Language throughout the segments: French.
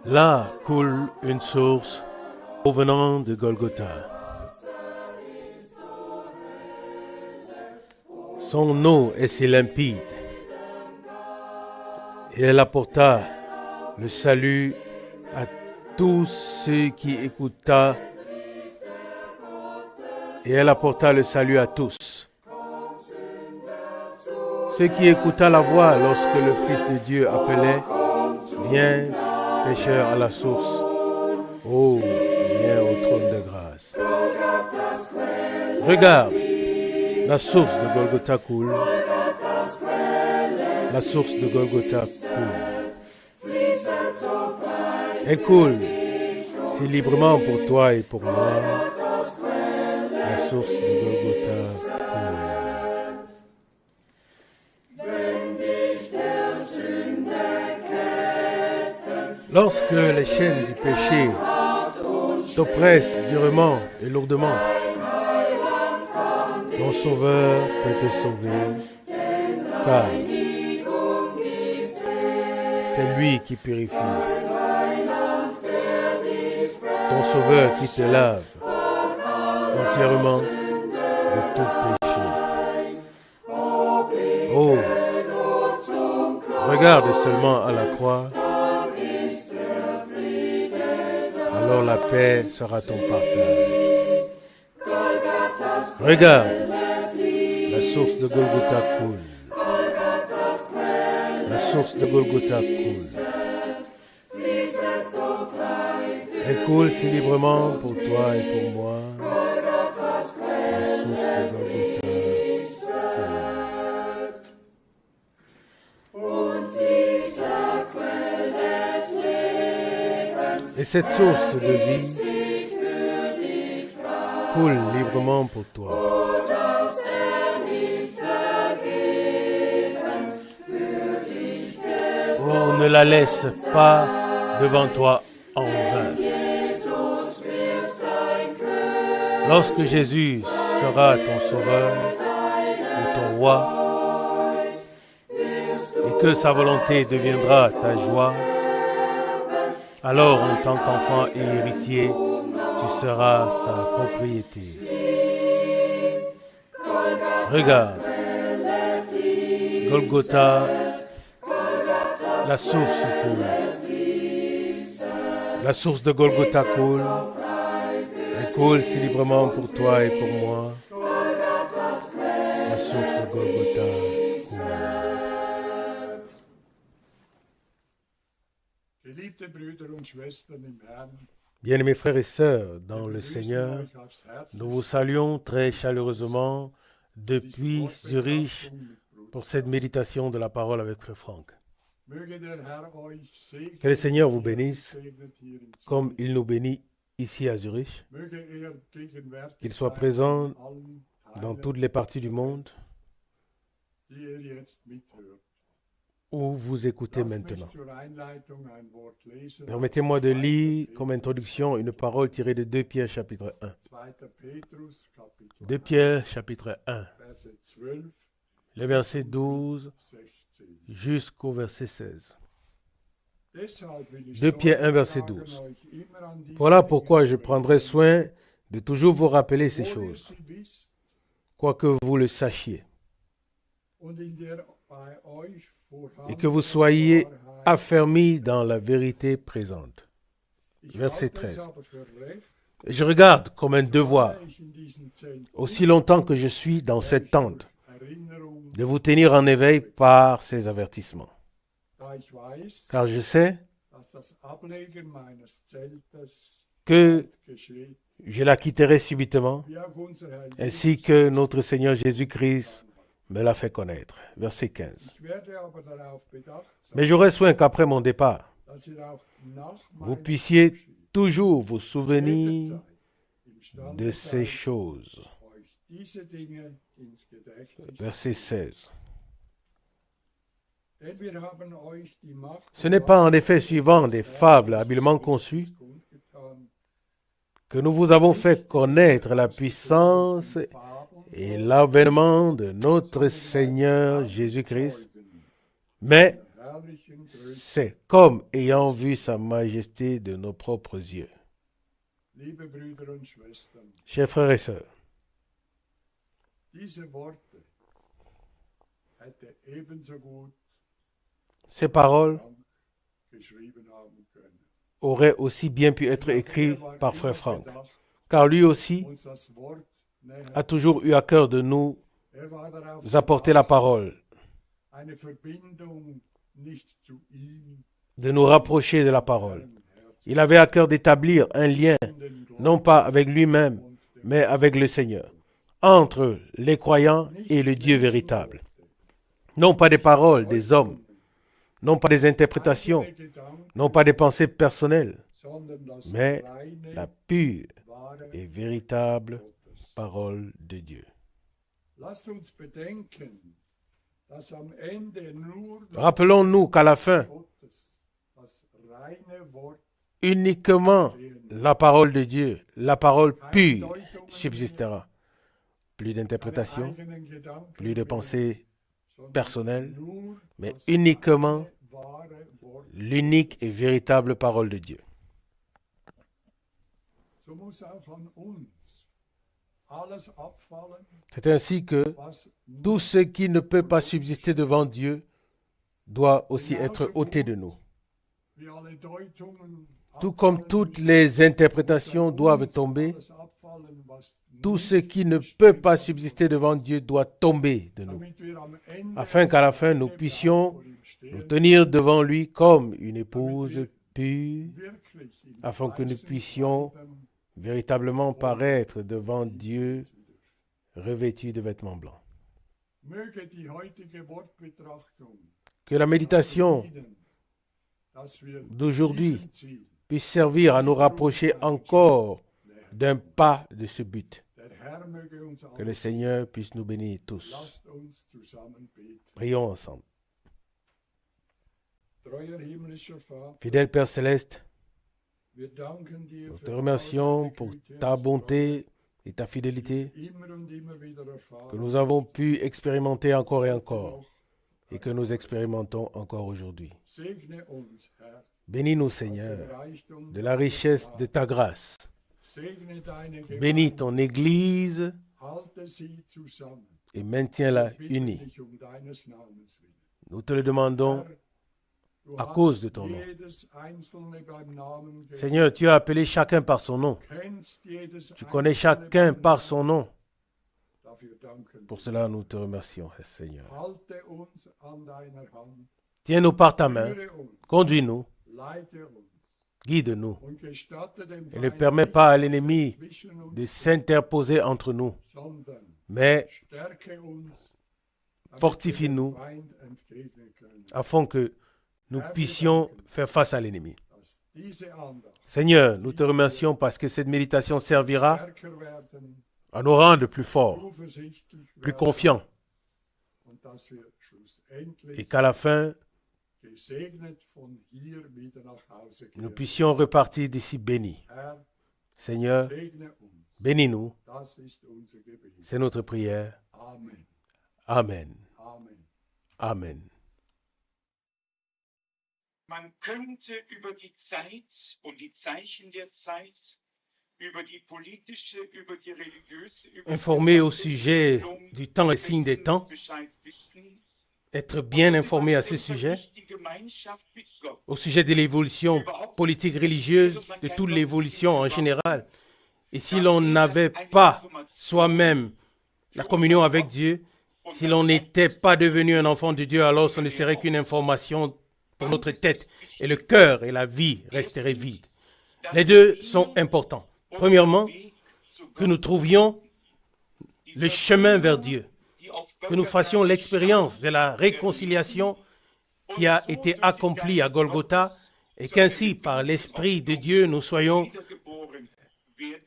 Là coule une source provenant de Golgotha. Son eau est si limpide et elle apporta le salut à tous ceux qui écoutaient. Et elle apporta le salut à tous. Ceux qui écoutaient la voix lorsque le Fils de Dieu appelait, viens, pécheur à la source. Oh, viens au trône de grâce. Regarde, la source de Golgotha coule. La source de Golgotha coule. Elle coule si librement pour toi et pour moi. La source de Golgotha coule. Lorsque les chaînes du péché t'oppressent durement et lourdement, ton Sauveur peut te sauver, car c'est lui qui purifie. Ton Sauveur qui te lave entièrement de tout péché. Oh, regarde seulement à la croix, alors la paix sera ton partage. Regarde, la source de Golgotha coule. La source de Golgotha coule. Elle coule si librement pour toi et pour moi. La source de Golgotha coule. Et cette source de vie coule librement pour toi. Oh, ne la laisse pas devant toi en vain. Lorsque Jésus sera ton sauveur ou ton roi, et que sa volonté deviendra ta joie, alors en tant qu'enfant et héritier, tu seras sa propriété. Regarde, Golgotha, la source coule. La source de Golgotha coule. Elle coule si librement pour toi et pour moi. La source de Golgotha coule. Bien-aimés frères et sœurs dans le Seigneur, nous vous saluons très chaleureusement depuis Zurich pour cette méditation de la parole avec Frère Franck. Que le Seigneur vous bénisse comme il nous bénit ici à Zurich, qu'il soit présent dans toutes les parties du monde où vous écoutez maintenant. Permettez-moi de lire comme introduction une parole tirée de 2 Pierre chapitre 1. 2 Pierre chapitre 1, le verset 12 jusqu'au verset 16. 2 Pierre 1, verset 12. Voilà pourquoi je prendrai soin de toujours vous rappeler ces choses, quoique vous le sachiez, et que vous soyez affermis dans la vérité présente. Verset 13. Je regarde comme un devoir, aussi longtemps que je suis dans cette tente, de vous tenir en éveil par ces avertissements. Car je sais que je la quitterai subitement, ainsi que notre Seigneur Jésus-Christ me l'a fait connaître. Verset 15. Mais j'aurai soin qu'après mon départ, vous puissiez toujours vous souvenir de ces choses. Verset 16. Ce n'est pas en effet suivant des fables habilement conçues que nous vous avons fait connaître la puissance et l'avènement de notre Seigneur Jésus-Christ, mais c'est comme ayant vu sa majesté de nos propres yeux. Chers frères et sœurs, ces paroles auraient aussi bien pu être écrites par frère Franck, car lui aussi a toujours eu à cœur de nous apporter la parole, de nous rapprocher de la parole. Il avait à cœur d'établir un lien, non pas avec lui-même, mais avec le Seigneur, entre les croyants et le Dieu véritable. Non pas des paroles des hommes, non pas des interprétations, non pas des pensées personnelles, mais la pure et véritable parole de Dieu. Rappelons-nous qu'à la fin, uniquement la parole de Dieu, la parole pure, subsistera. Plus d'interprétation, plus de pensées personnelles, mais uniquement l'unique et véritable parole de Dieu. C'est ainsi que tout ce qui ne peut pas subsister devant Dieu doit aussi être ôté de nous. Tout comme toutes les interprétations doivent tomber, tout ce qui ne peut pas subsister devant Dieu doit tomber de nous, afin qu'à la fin nous puissions nous tenir devant lui comme une épouse pure, afin que nous puissions véritablement paraître devant Dieu revêtus de vêtements blancs. Que la méditation d'aujourd'hui puisse servir à nous rapprocher encore d'un pas de ce but. Que le Seigneur puisse nous bénir tous. Prions ensemble. Fidèle Père Céleste, nous te remercions pour ta bonté et ta fidélité que nous avons pu expérimenter encore et encore et que nous expérimentons encore aujourd'hui. Bénis-nous, Seigneur, de la richesse de ta grâce. Bénis ton Église et maintiens-la unie. Nous te le demandons à cause de ton nom. Seigneur, tu as appelé chacun par son nom. Tu connais chacun par son nom. Pour cela, nous te remercions, Seigneur. Tiens-nous par ta main, conduis-nous, guide-nous et ne permets pas à l'ennemi de s'interposer entre nous, mais fortifie-nous afin que nous puissions faire face à l'ennemi. Seigneur, nous te remercions parce que cette méditation servira à nous rendre plus forts, plus confiants, et qu'à la fin, nous puissions repartir d'ici bénis. Seigneur, bénis-nous. C'est notre prière. Amen. Amen. Man könnte über die Zeit und die Zeichen der Zeit, über die politische, über die religiöse, informé au sujet du temps et signes des temps, être bien informé à ce sujet, au sujet de l'évolution politique religieuse, de toute l'évolution en général. Et si l'on n'avait pas soi-même la communion avec Dieu, si l'on n'était pas devenu un enfant de Dieu, alors ce ne serait qu'une information pour notre tête, et le cœur et la vie resteraient vides. Les deux sont importants. Premièrement, que nous trouvions le chemin vers Dieu, que nous fassions l'expérience de la réconciliation qui a été accomplie à Golgotha, et qu'ainsi, par l'Esprit de Dieu, nous soyons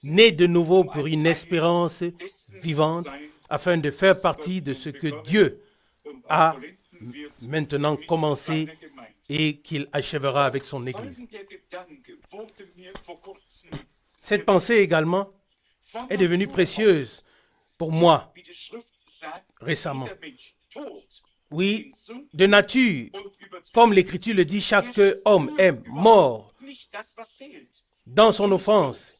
nés de nouveau pour une espérance vivante, afin de faire partie de ce que Dieu a maintenant commencé et qu'il achèvera avec son Église. Cette pensée également est devenue précieuse pour moi récemment. Oui, de nature, comme l'Écriture le dit, chaque homme est mort dans son offense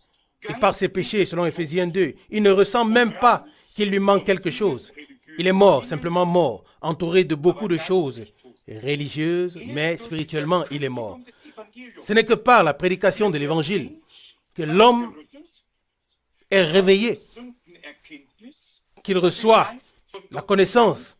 et par ses péchés, selon Ephésiens 2. Il ne ressent même pas qu'il lui manque quelque chose. Il est mort, simplement mort, entouré de beaucoup de choses religieuses, mais spirituellement, il est mort. Ce n'est que par la prédication de l'Évangile que l'homme est réveillé, qu'il reçoit la connaissance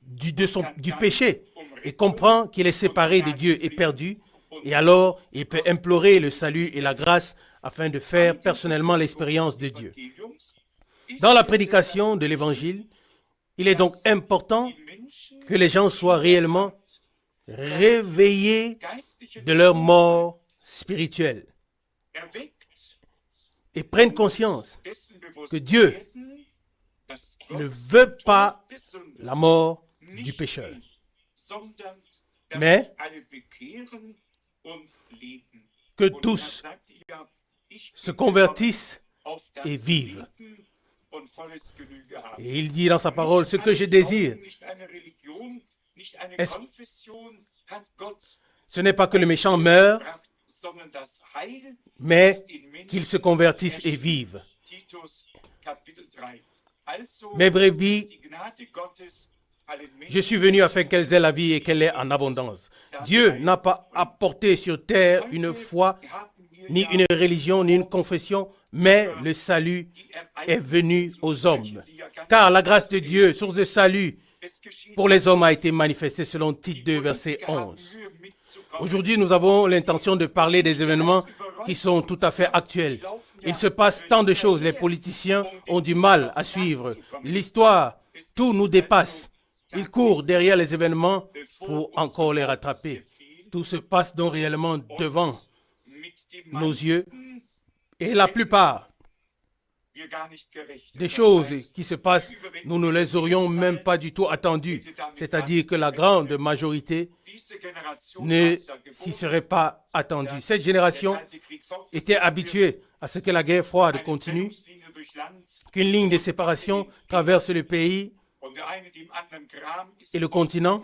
du péché et comprend qu'il est séparé de Dieu et perdu. Et alors, il peut implorer le salut et la grâce afin de faire personnellement l'expérience de Dieu. Dans la prédication de l'Évangile, il est donc important que les gens soient réellement réveillés de leur mort spirituelle et prennent conscience que Dieu ne veut pas la mort du pécheur, mais que tous se convertissent et vivent. Et il dit dans sa parole, ce que je désire, ce n'est pas que le méchant meure, mais qu'il se convertisse et vive. Mes brebis, je suis venu afin qu'elles aient la vie et qu'elle ait en abondance. Dieu n'a pas apporté sur terre une foi, ni une religion, ni une confession, mais le salut est venu aux hommes. Car la grâce de Dieu, source de salut pour les hommes, a été manifestée selon Tite 2, verset 11. Aujourd'hui, nous avons l'intention de parler des événements qui sont tout à fait actuels. Il se passe tant de choses. Les politiciens ont du mal à suivre. L'histoire, tout nous dépasse. Ils courent derrière les événements pour encore les rattraper. Tout se passe donc réellement devant nos yeux. Et la plupart des choses qui se passent, nous ne les aurions même pas du tout attendues. C'est-à-dire que la grande majorité ne s'y serait pas attendue. Cette génération était habituée à ce que la guerre froide continue, qu'une ligne de séparation traverse le pays et le continent,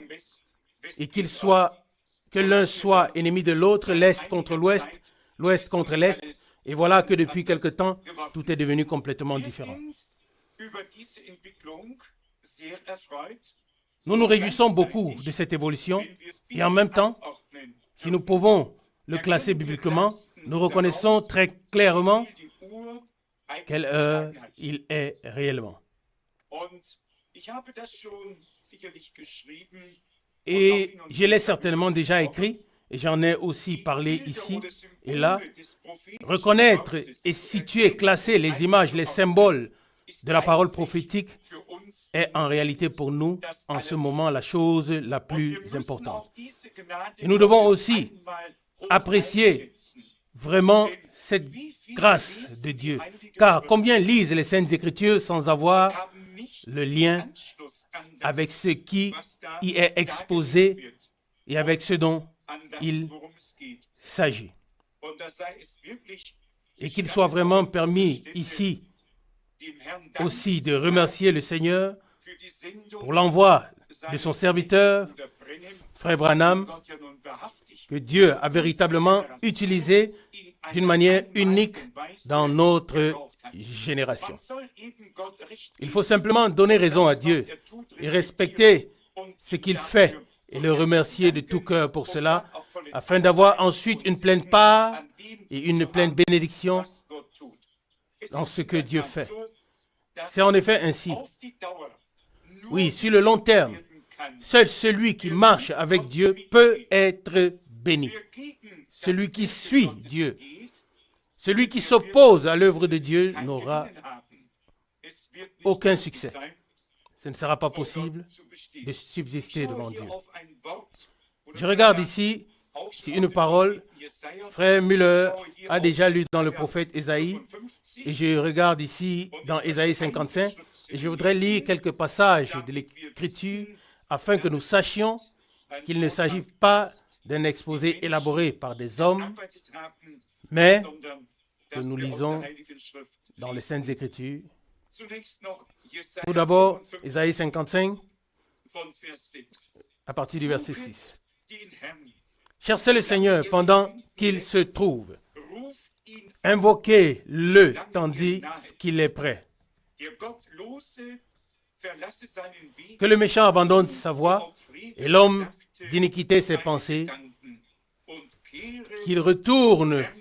et que l'un soit ennemi de l'autre, l'Est contre l'Ouest, l'Ouest contre l'Est. Et voilà que depuis quelque temps, tout est devenu complètement différent. Nous nous réjouissons beaucoup de cette évolution et en même temps, si nous pouvons le classer bibliquement, nous reconnaissons très clairement quelle heure il est réellement. Et je l'ai certainement déjà écrit, et j'en ai aussi parlé ici et là. Reconnaître et situer, classer les images, les symboles de la parole prophétique est en réalité pour nous, en ce moment, la chose la plus importante. Et nous devons aussi apprécier vraiment cette grâce de Dieu. Car combien lisent les Saintes Écritures sans avoir le lien avec ce qui y est exposé et avec ce dont il s'agit. Et qu'il soit vraiment permis ici aussi de remercier le Seigneur pour l'envoi de son serviteur, Frère Branham, que Dieu a véritablement utilisé d'une manière unique dans notre génération. Il faut simplement donner raison à Dieu et respecter ce qu'il fait et le remercier de tout cœur pour cela, afin d'avoir ensuite une pleine part et une pleine bénédiction dans ce que Dieu fait. C'est en effet ainsi. Oui, sur le long terme, seul celui qui marche avec Dieu peut être béni. Celui qui suit Dieu, celui qui s'oppose à l'œuvre de Dieu n'aura aucun succès. Ce ne sera pas possible de subsister devant Dieu. Je regarde ici une parole. Frère Müller a déjà lu dans le prophète Ésaïe. Et je regarde ici dans Ésaïe 55. Et je voudrais lire quelques passages de l'Écriture afin que nous sachions qu'il ne s'agit pas d'un exposé élaboré par des hommes, mais que nous lisons dans les Saintes Écritures. Tout d'abord, Ésaïe 55, von Vers 6. à partir du verset 6. Den Herrn, Cherchez le Seigneur pendant qu'il se trouve. ruft ihn, Invoquez-le tandis qu'il est prêt. der Gottlose verlasse seinen Weg Que le méchant abandonne sa voie auf Frieden et l'homme gedachte d'iniquité ses seine pensées, Gedanken und kehre qu'il retourne Herrn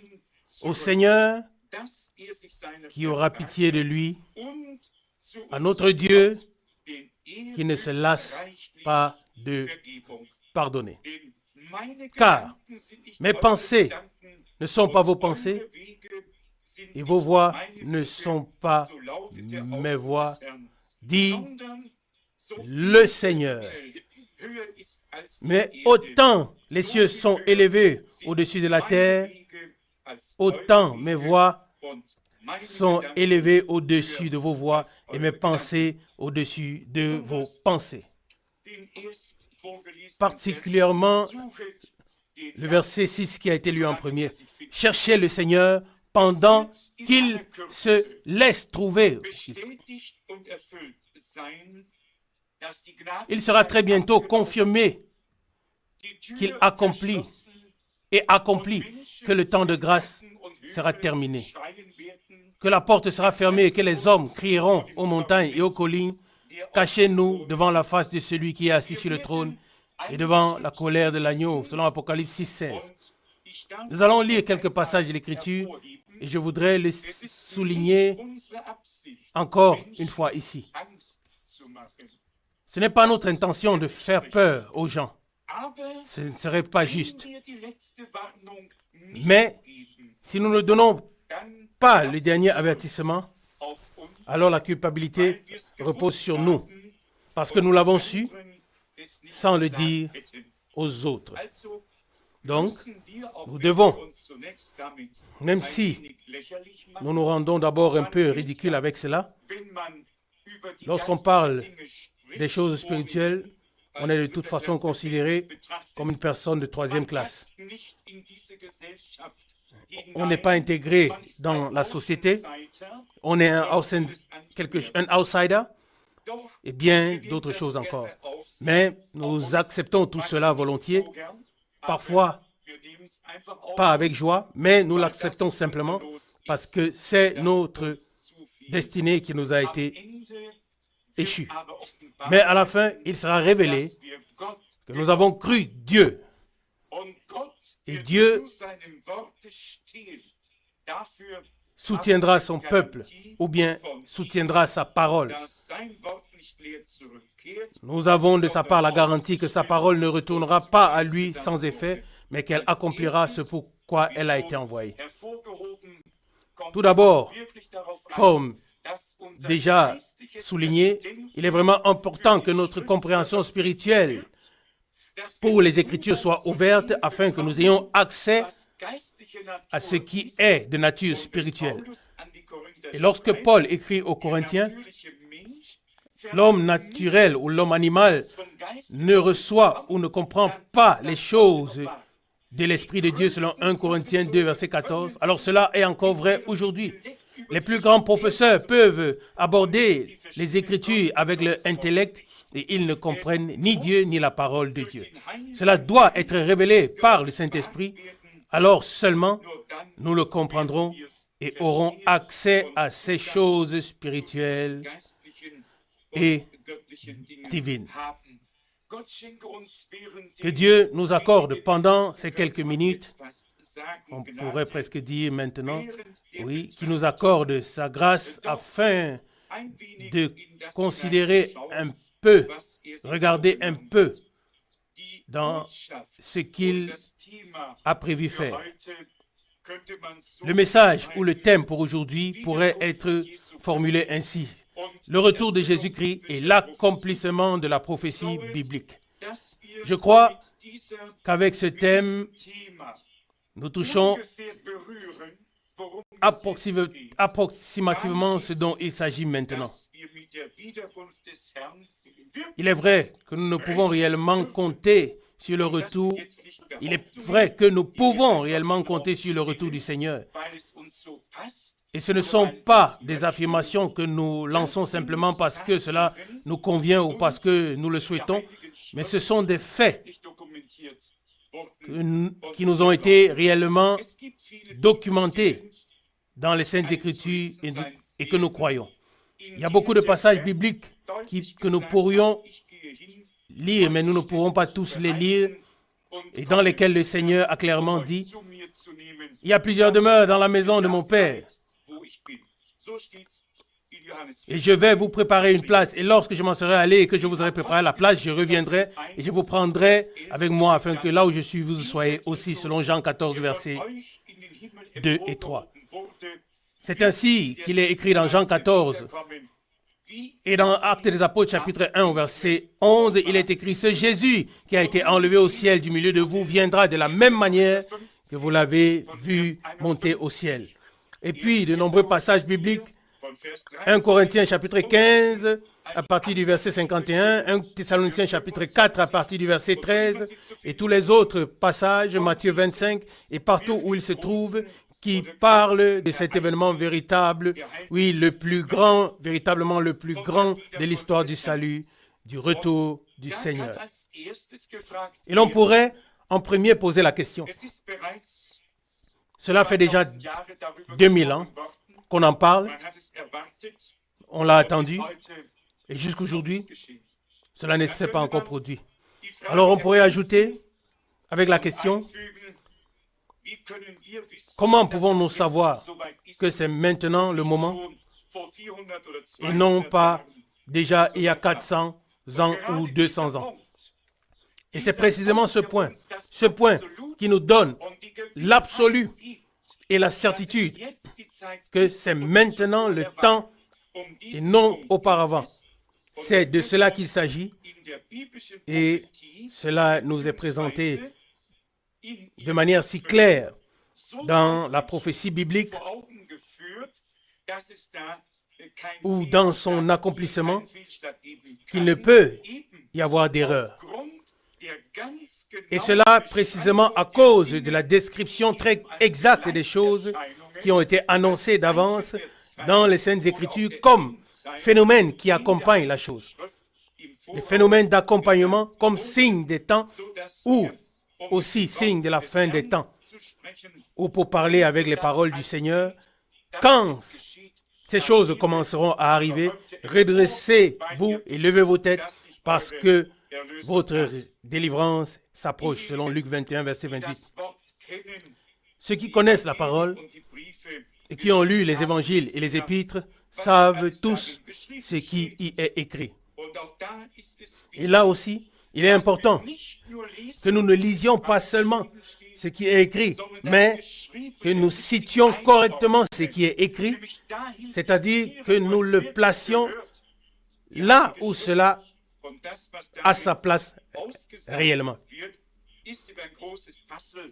au zurück, Seigneur dass sich seiner qui aura pitié de lui, und zu à notre Dieu den qui ne se lasse reichlich pas de Vergebung. pardonner. Denn meine Car Gedanken sind nicht mes eure pensées Gedanken, ne sont pas vos und pensées eure Wege sind et vos nicht voies meine ne Wege, sont pas so lautet der mes Ausspruch voies, des Herrn, dit sondern so le viel Seigneur. höher ist als die Mais Erde, autant les so cieux viel sont höher élevés sind au-dessus de la meine terre, Wege als autant eure mes Wege voies und meine sont Gedanken élevés au-dessus de vos voies als et mes eure pensées au-dessus de vos pensées. Gedanken. Den erst vorgelesenen Particulièrement Vers, suchet den le verset 6 qui a été lu en premier. Cherchez le Seigneur pendant qu'il se laisse trouver. bestätigt und erfüllt sein, dass die Gnade Il sera très bientôt confirmé die Tür qu'il accomplit verschlossen et accompli que le temps de grâce sera terminé, que la porte sera fermée et que les hommes crieront aux montagnes et aux collines, cachez-nous devant la face de celui qui est assis sur le trône et devant la colère de l'agneau, selon Apocalypse 6, 16. Nous allons lire quelques passages de l'Écriture et je voudrais les souligner encore une fois ici. Ce n'est pas notre intention de faire peur aux gens. Ce ne serait pas juste. Mais si nous ne donnons pas le dernier avertissement, alors la culpabilité repose sur nous, parce que nous l'avons su sans le dire aux autres. Donc, nous devons, même si nous nous rendons d'abord un peu ridicules avec cela, lorsqu'on parle des choses spirituelles, on est de toute façon considéré comme une personne de troisième classe. On n'est pas intégré dans la société, on est un outsider et bien d'autres choses encore. Mais nous acceptons tout cela volontiers, parfois pas avec joie, mais nous l'acceptons simplement parce que c'est notre destinée qui nous a été échue. Mais à la fin, il sera révélé que nous avons cru Dieu. Et Dieu soutiendra son peuple ou bien soutiendra sa parole. Nous avons de sa part la garantie que sa parole ne retournera pas à lui sans effet, mais qu'elle accomplira ce pourquoi elle a été envoyée. Tout d'abord, comme déjà souligné, il est vraiment important que notre compréhension spirituelle pour les Écritures soit ouverte afin que nous ayons accès à ce qui est de nature spirituelle. Et lorsque Paul écrit aux Corinthiens, l'homme naturel ou l'homme animal ne reçoit ou ne comprend pas les choses de l'Esprit de Dieu selon 1 Corinthiens 2, verset 14. Alors cela est encore vrai aujourd'hui. Les plus grands professeurs peuvent aborder les Écritures avec leur intellect et ils ne comprennent ni Dieu ni la parole de Dieu. Cela doit être révélé par le Saint-Esprit. Alors seulement nous le comprendrons et aurons accès à ces choses spirituelles et divines. Que Dieu nous accorde pendant ces quelques minutes, on pourrait presque dire maintenant, oui, qu'il nous accorde sa grâce afin de considérer un peu, regarder un peu dans ce qu'il a prévu faire. Le message ou le thème pour aujourd'hui pourrait être formulé ainsi. Le retour de Jésus-Christ et l'accomplissement de la prophétie biblique. Je crois qu'avec ce thème, nous touchons approximativement ce dont il s'agit maintenant. Il est vrai que nous ne pouvons réellement compter sur le retour. Il est vrai que nous pouvons réellement compter sur le retour du Seigneur. Et ce ne sont pas des affirmations que nous lançons simplement parce que cela nous convient ou parce que nous le souhaitons, mais ce sont des faits qui nous ont été réellement documentés dans les Saintes Écritures et que nous croyons. Il y a beaucoup de passages bibliques que nous pourrions lire, mais nous ne pourrons pas tous les lire, et dans lesquels le Seigneur a clairement dit « Il y a plusieurs demeures dans la maison de mon Père, et je vais vous préparer une place, et lorsque je m'en serai allé et que je vous aurai préparé la place, je reviendrai et je vous prendrai avec moi, afin que là où je suis, vous soyez aussi, selon Jean 14, versets 2 et 3. C'est ainsi qu'il est écrit dans Jean 14. Et dans Actes des Apôtres, chapitre 1, au verset 11, il est écrit « Ce Jésus qui a été enlevé au ciel du milieu de vous viendra de la même manière que vous l'avez vu monter au ciel. » Et puis, de nombreux passages bibliques, 1 Corinthiens chapitre 15, à partir du verset 51, 1 Thessaloniciens chapitre 4, à partir du verset 13, et tous les autres passages, Matthieu 25, et partout où il se trouve, qui parle de cet événement véritable, oui, le plus grand, véritablement le plus grand de l'histoire du salut, du retour du Seigneur. Et l'on pourrait en premier poser la question. Cela fait déjà 2000 ans qu'on en parle, on l'a attendu, et jusqu'aujourd'hui, cela ne s'est pas encore produit. Alors on pourrait ajouter avec la question, comment pouvons-nous savoir que c'est maintenant le moment et non pas déjà il y a 400 ans ou 200 ans? Et c'est précisément ce point qui nous donne l'absolu et la certitude que c'est maintenant le temps et non auparavant. C'est de cela qu'il s'agit et cela nous est présenté de manière si claire dans la prophétie biblique ou dans son accomplissement qu'il ne peut y avoir d'erreur. Et cela précisément à cause de la description très exacte des choses qui ont été annoncées d'avance dans les Saintes Écritures comme phénomènes qui accompagnent la chose. Des phénomènes d'accompagnement comme signe des temps ou aussi signe de la fin des temps. Ou pour parler avec les paroles du Seigneur, quand ces choses commenceront à arriver, redressez-vous et levez vos têtes parce que votre délivrance s'approche, selon Luc 21, verset 28. Ceux qui connaissent la parole et qui ont lu les évangiles et les épîtres savent tous ce qui y est écrit. Et là aussi, il est important que nous ne lisions pas seulement ce qui est écrit, mais que nous citions correctement ce qui est écrit, c'est-à-dire que nous le placions là où cela a sa place réellement.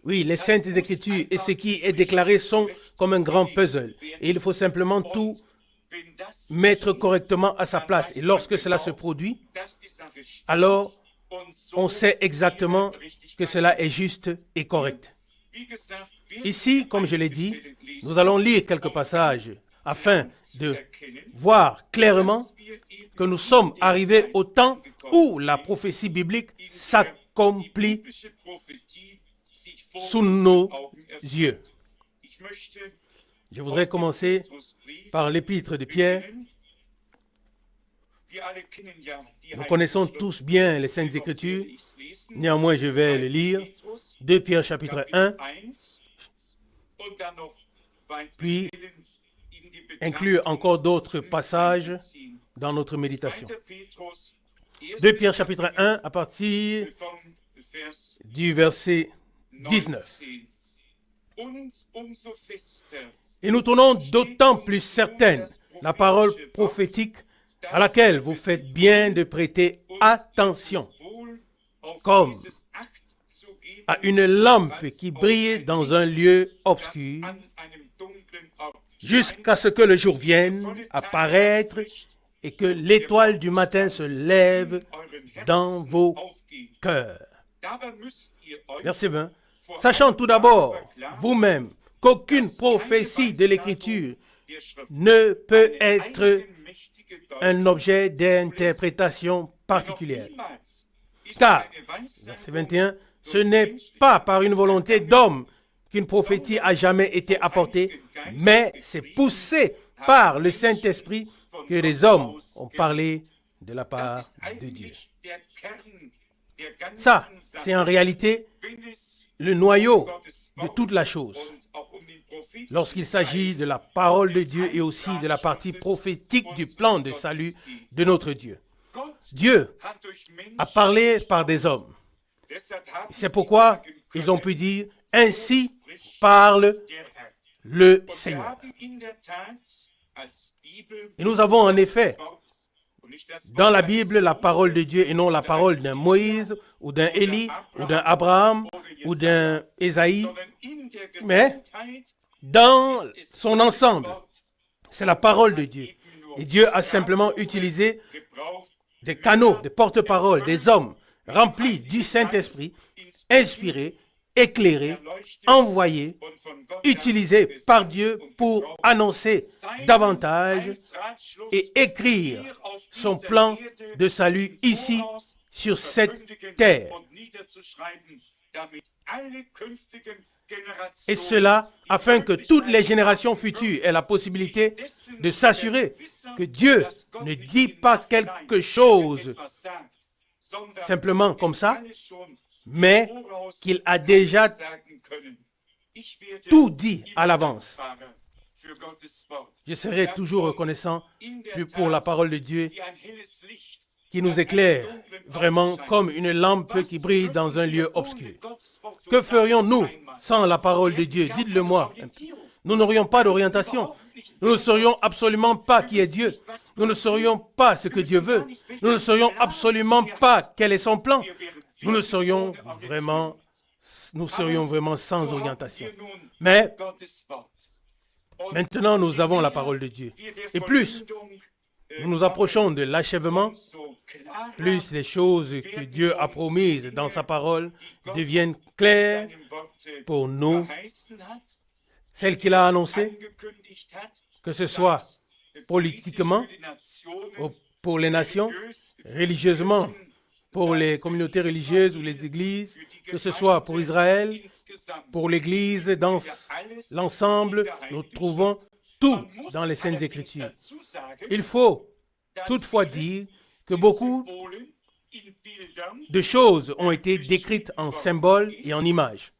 Oui, les Saintes Écritures et ce qui est déclaré sont comme un grand puzzle. Et il faut simplement tout mettre correctement à sa place. Et lorsque cela se produit, alors on sait exactement que cela est juste et correct. Ici, comme je l'ai dit, nous allons lire quelques passages afin de voir clairement que nous sommes arrivés au temps où la prophétie biblique s'accomplit sous nos yeux. Je voudrais commencer par l'épître de Pierre. Nous connaissons tous bien les Saintes Écritures, néanmoins je vais le lire. 2 Pierre chapitre 1, puis inclure encore d'autres passages dans notre méditation. 2 Pierre chapitre 1 à partir du verset 19. Et nous tenons d'autant plus certaine la parole prophétique à laquelle vous faites bien de prêter attention, comme à une lampe qui brille dans un lieu obscur, jusqu'à ce que le jour vienne apparaître et que l'étoile du matin se lève dans vos cœurs. Verset 20. Sachant tout d'abord, vous-même, qu'aucune prophétie de l'Écriture ne peut être un objet d'interprétation particulière. Car, verset 21, ce n'est pas par une volonté d'homme qu'une prophétie a jamais été apportée, mais c'est poussé par le Saint-Esprit que les hommes ont parlé de la part de Dieu. Ça, c'est en réalité le noyau de toute la chose. Lorsqu'il s'agit de la parole de Dieu et aussi de la partie prophétique du plan de salut de notre Dieu. Dieu a parlé par des hommes. C'est pourquoi ils ont pu dire « Ainsi parle le Seigneur ». Et nous avons en effet dans la Bible la parole de Dieu et non la parole d'un Moïse ou d'un Élie ou d'un Abraham ou d'un Ésaïe, mais dans son ensemble, c'est la parole de Dieu. Et Dieu a simplement utilisé des canaux, des porte-paroles, des hommes remplis du Saint-Esprit, inspirés, éclairés, envoyés, utilisés par Dieu pour annoncer davantage et écrire son plan de salut ici, sur cette terre. Et cela afin que toutes les générations futures aient la possibilité de s'assurer que Dieu ne dit pas quelque chose simplement comme ça, mais qu'il a déjà tout dit à l'avance. Je serai toujours reconnaissant pour la parole de Dieu qui nous éclaire vraiment comme une lampe qui brille dans un lieu obscur. Que ferions-nous sans la parole de Dieu? Dites-le moi. Nous n'aurions pas d'orientation. Nous ne saurions absolument pas qui est Dieu. Nous ne saurions pas ce que Dieu veut. Nous ne saurions absolument pas quel est son plan. Nous serions vraiment sans orientation. Mais maintenant, nous avons la parole de Dieu. Et plus nous nous approchons de l'achèvement, plus les choses que Dieu a promises dans sa parole deviennent claires pour nous. Celles qu'il a annoncées, que ce soit politiquement, pour les nations, religieusement, pour les communautés religieuses ou les églises, que ce soit pour Israël, pour l'Église, dans l'ensemble, nous trouvons tout dans les Saintes Écritures. Il faut toutefois dire que beaucoup de choses ont été décrites en symboles et en images.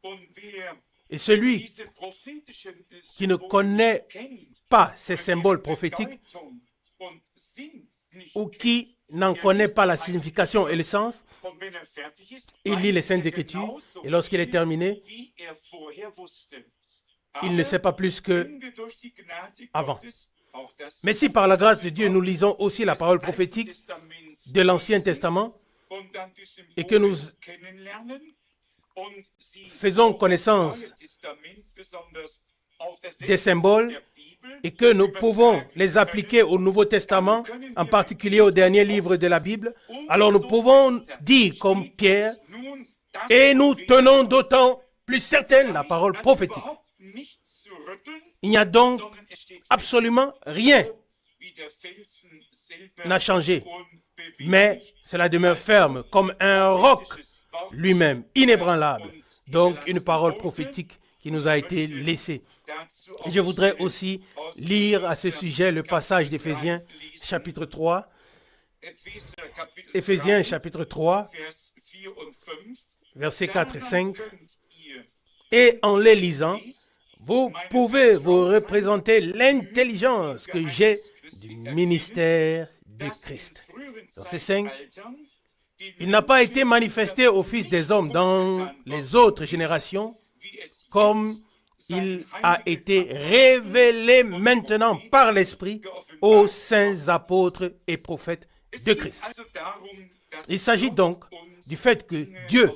Et celui qui ne connaît pas ces symboles prophétiques ou qui n'en connaît pas la signification et le sens, il lit les Saintes Écritures et lorsqu'il est terminé, il ne sait pas plus qu'avant. Mais si par la grâce de Dieu, nous lisons aussi la parole prophétique de l'Ancien Testament et que nous faisons connaissance des symboles et que nous pouvons les appliquer au Nouveau Testament, en particulier au dernier livre de la Bible, alors nous pouvons dire comme Pierre, et nous tenons d'autant plus certaine la parole prophétique. Il n'y a donc absolument rien n'a changé, mais cela demeure ferme comme un roc lui-même, inébranlable. Donc une parole prophétique qui nous a été laissée. Et je voudrais aussi lire à ce sujet le passage d'Éphésiens chapitre 3. Éphésiens chapitre 3, versets 4 et 5. Et en les lisant, vous pouvez vous représenter l'intelligence que j'ai du ministère de Christ. Verset 5. Il n'a pas été manifesté au Fils des hommes dans les autres générations, comme il a été révélé maintenant par l'Esprit aux saints apôtres et prophètes de Christ. Il s'agit donc du fait que Dieu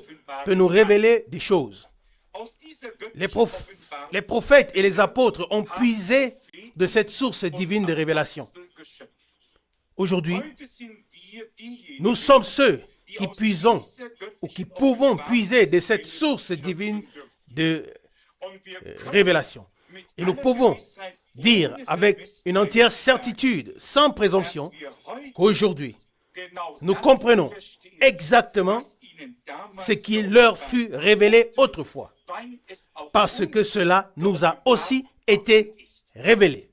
peut nous révéler des choses. Les prophètes et les apôtres ont puisé de cette source divine de révélation. Aujourd'hui, nous sommes ceux qui puisons ou qui pouvons puiser de cette source divine de révélation. Et nous pouvons, dire avec une entière certitude, sans présomption, qu'aujourd'hui, nous comprenons exactement ce qui leur fut révélé autrefois, parce que cela nous a aussi été révélé.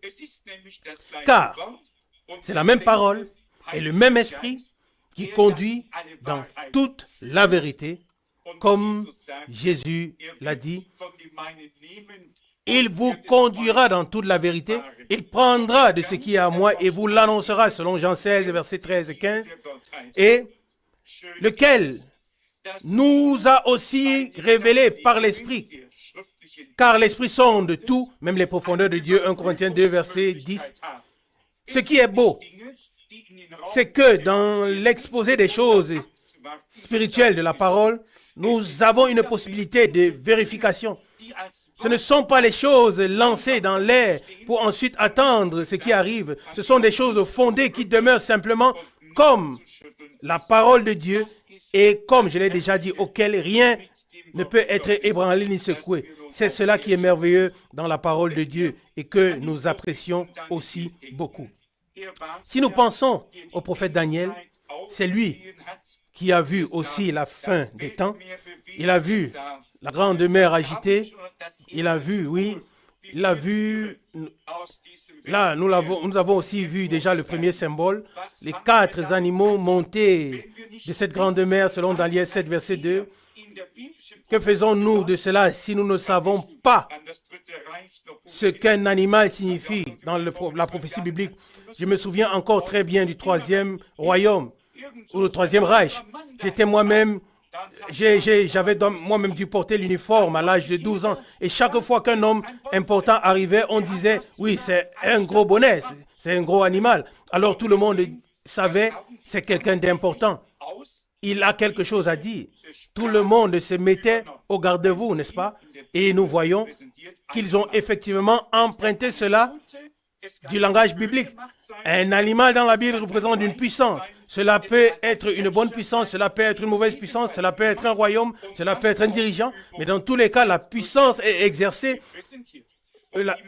Car c'est la même parole et le même esprit qui conduit dans toute la vérité, comme Jésus l'a dit. Il vous conduira dans toute la vérité, il prendra de ce qui est à moi et vous l'annoncera, selon Jean 16, versets 13 et 15, et lequel nous a aussi révélé par l'Esprit, car l'Esprit sonde tout, même les profondeurs de Dieu. 1 Corinthiens 2, verset 10. Ce qui est beau, c'est que dans l'exposé des choses spirituelles de la parole, nous avons une possibilité de vérification. Ce ne sont pas les choses lancées dans l'air pour ensuite attendre ce qui arrive. Ce sont des choses fondées qui demeurent simplement comme la parole de Dieu et comme je l'ai déjà dit, auquel rien ne peut être ébranlé ni secoué. C'est cela qui est merveilleux dans la parole de Dieu et que nous apprécions aussi beaucoup. Si nous pensons au prophète Daniel, c'est lui qui a vu aussi la fin des temps. Il a vu la grande mer agitée. Il a vu, oui, il a vu. Là, nous avons aussi vu déjà le premier symbole. Les 4 animaux montés de cette grande mer, selon Daniel 7, verset 2. Que faisons-nous de cela si nous ne savons pas ce qu'un animal signifie dans la prophétie biblique? Je me souviens encore très bien du 3e royaume, ou le 3e Reich. J'étais moi-même, j'avais moi-même dû porter l'uniforme à l'âge de 12 ans. Et chaque fois qu'un homme important arrivait, on disait, oui, c'est un gros bonnet, c'est un gros animal. Alors tout le monde savait, c'est quelqu'un d'important. Il a quelque chose à dire. Tout le monde se mettait au garde-vous, n'est-ce pas? Et nous voyons qu'ils ont effectivement emprunté cela du langage biblique. Un animal dans la Bible représente une puissance. Cela peut être une bonne puissance, cela peut être une mauvaise puissance, cela peut être un royaume, cela peut être un dirigeant. Mais dans tous les cas, la puissance est exercée.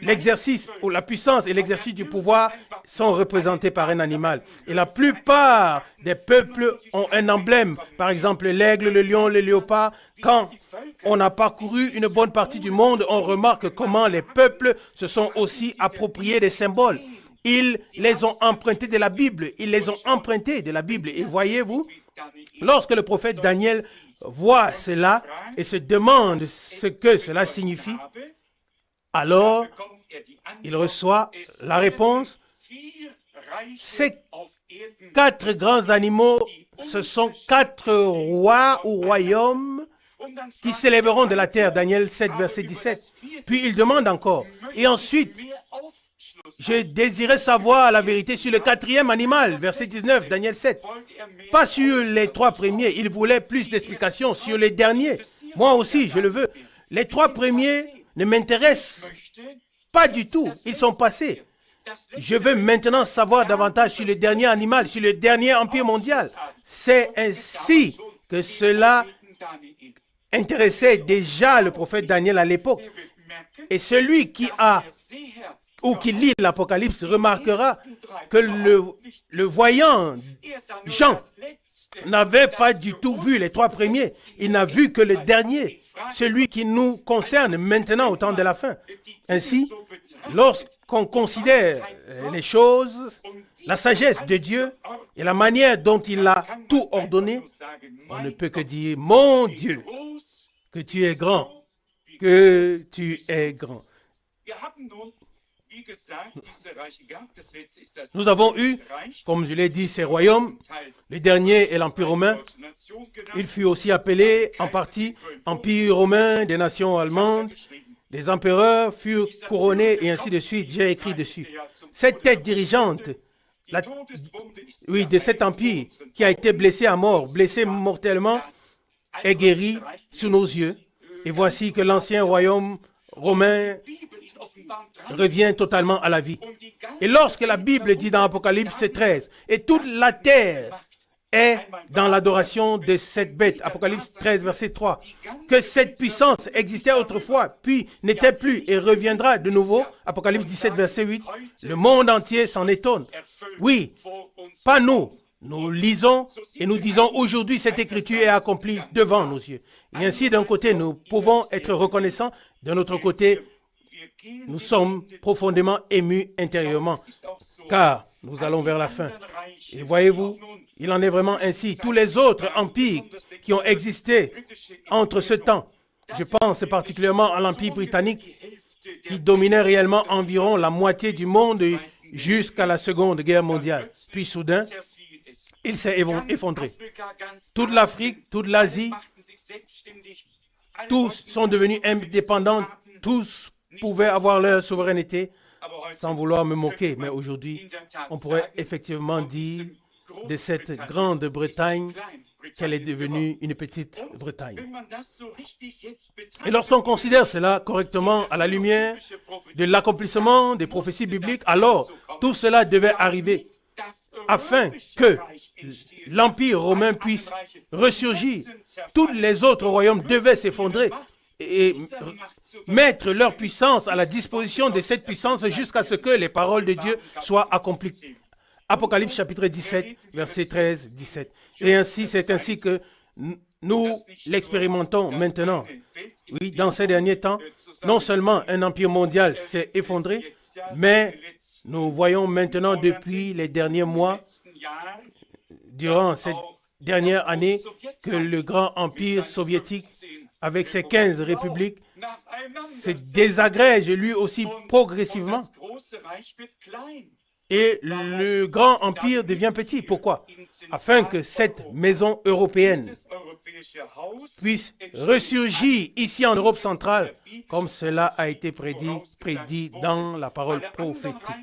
L'exercice ou la puissance et l'exercice du pouvoir sont représentés par un animal. Et la plupart des peuples ont un emblème. Par exemple, l'aigle, le lion, le léopard. Quand on a parcouru une bonne partie du monde, on remarque comment les peuples se sont aussi appropriés des symboles. Ils les ont empruntés de la Bible. Ils les ont empruntés de la Bible. Et voyez-vous, lorsque le prophète Daniel voit cela et se demande ce que cela signifie, alors, il reçoit la réponse. Ces 4 grands animaux, ce sont 4 rois ou royaumes qui s'élèveront de la terre. Daniel 7, verset 17. Puis il demande encore. Et ensuite, je désirais savoir la vérité sur le 4e animal, verset 19, Daniel 7. Pas sur les 3 premiers. Il voulait plus d'explications sur les derniers. Moi aussi, je le veux. Les 3 premiers ne m'intéressent pas du tout. Ils sont passés. Je veux maintenant savoir davantage sur le dernier animal, sur le dernier empire mondial. C'est ainsi que cela intéressait déjà le prophète Daniel à l'époque. Et celui qui lit l'Apocalypse remarquera que le voyant Jean n'avait pas du tout vu les 3 premiers. Il n'a vu que le dernier, celui qui nous concerne maintenant au temps de la fin. Ainsi, lorsqu'on considère les choses, la sagesse de Dieu et la manière dont il a tout ordonné, on ne peut que dire, mon Dieu, que tu es grand, que tu es grand. Nous avons eu, comme je l'ai dit, ces royaumes. Le dernier est l'Empire romain. Il fut aussi appelé en partie Empire romain des nations allemandes. Les empereurs furent couronnés et ainsi de suite. J'ai écrit dessus. Cette tête dirigeante de cet empire qui a été blessé à mort, blessé mortellement, est guéri sous nos yeux. Et voici que l'ancien royaume romain revient totalement à la vie. Et lorsque la Bible dit dans Apocalypse 13, et toute la terre est dans l'adoration de cette bête. Apocalypse 13, verset 3. Que cette puissance existait autrefois, puis n'était plus et reviendra de nouveau. Apocalypse 17, verset 8. Le monde entier s'en étonne. Oui, pas nous. Nous lisons et nous disons aujourd'hui cette écriture est accomplie devant nos yeux. Et ainsi, d'un côté, nous pouvons être reconnaissants. D'un autre côté, nous sommes profondément émus intérieurement, car nous allons vers la fin. Et voyez-vous, il en est vraiment ainsi. Tous les autres empires qui ont existé entre ce temps, je pense particulièrement à l'Empire britannique, qui dominait réellement environ la moitié du monde jusqu'à la Seconde Guerre mondiale. Puis soudain, il s'est effondré. Toute l'Afrique, toute l'Asie, tous sont devenus indépendants, tous pouvaient avoir leur souveraineté, sans vouloir me moquer. Mais aujourd'hui, on pourrait effectivement dire de cette Grande-Bretagne qu'elle est devenue une petite Bretagne. Et lorsqu'on considère cela correctement à la lumière de l'accomplissement des prophéties bibliques, alors tout cela devait arriver afin que l'Empire romain puisse ressurgir. Tous les autres royaumes devaient s'effondrer et mettre leur puissance à la disposition de cette puissance jusqu'à ce que les paroles de Dieu soient accomplies. Apocalypse chapitre 17, verset 13, 17. Et ainsi, c'est ainsi que nous l'expérimentons maintenant. Oui, dans ces derniers temps, non seulement un empire mondial s'est effondré, mais nous voyons maintenant depuis les derniers mois, durant cette dernière année, que le grand empire soviétique, avec ses 15 républiques, se désagrège lui aussi progressivement. Et le grand empire devient petit. Pourquoi? Afin que cette maison européenne puisse ressurgir ici en Europe centrale, comme cela a été prédit dans la parole prophétique.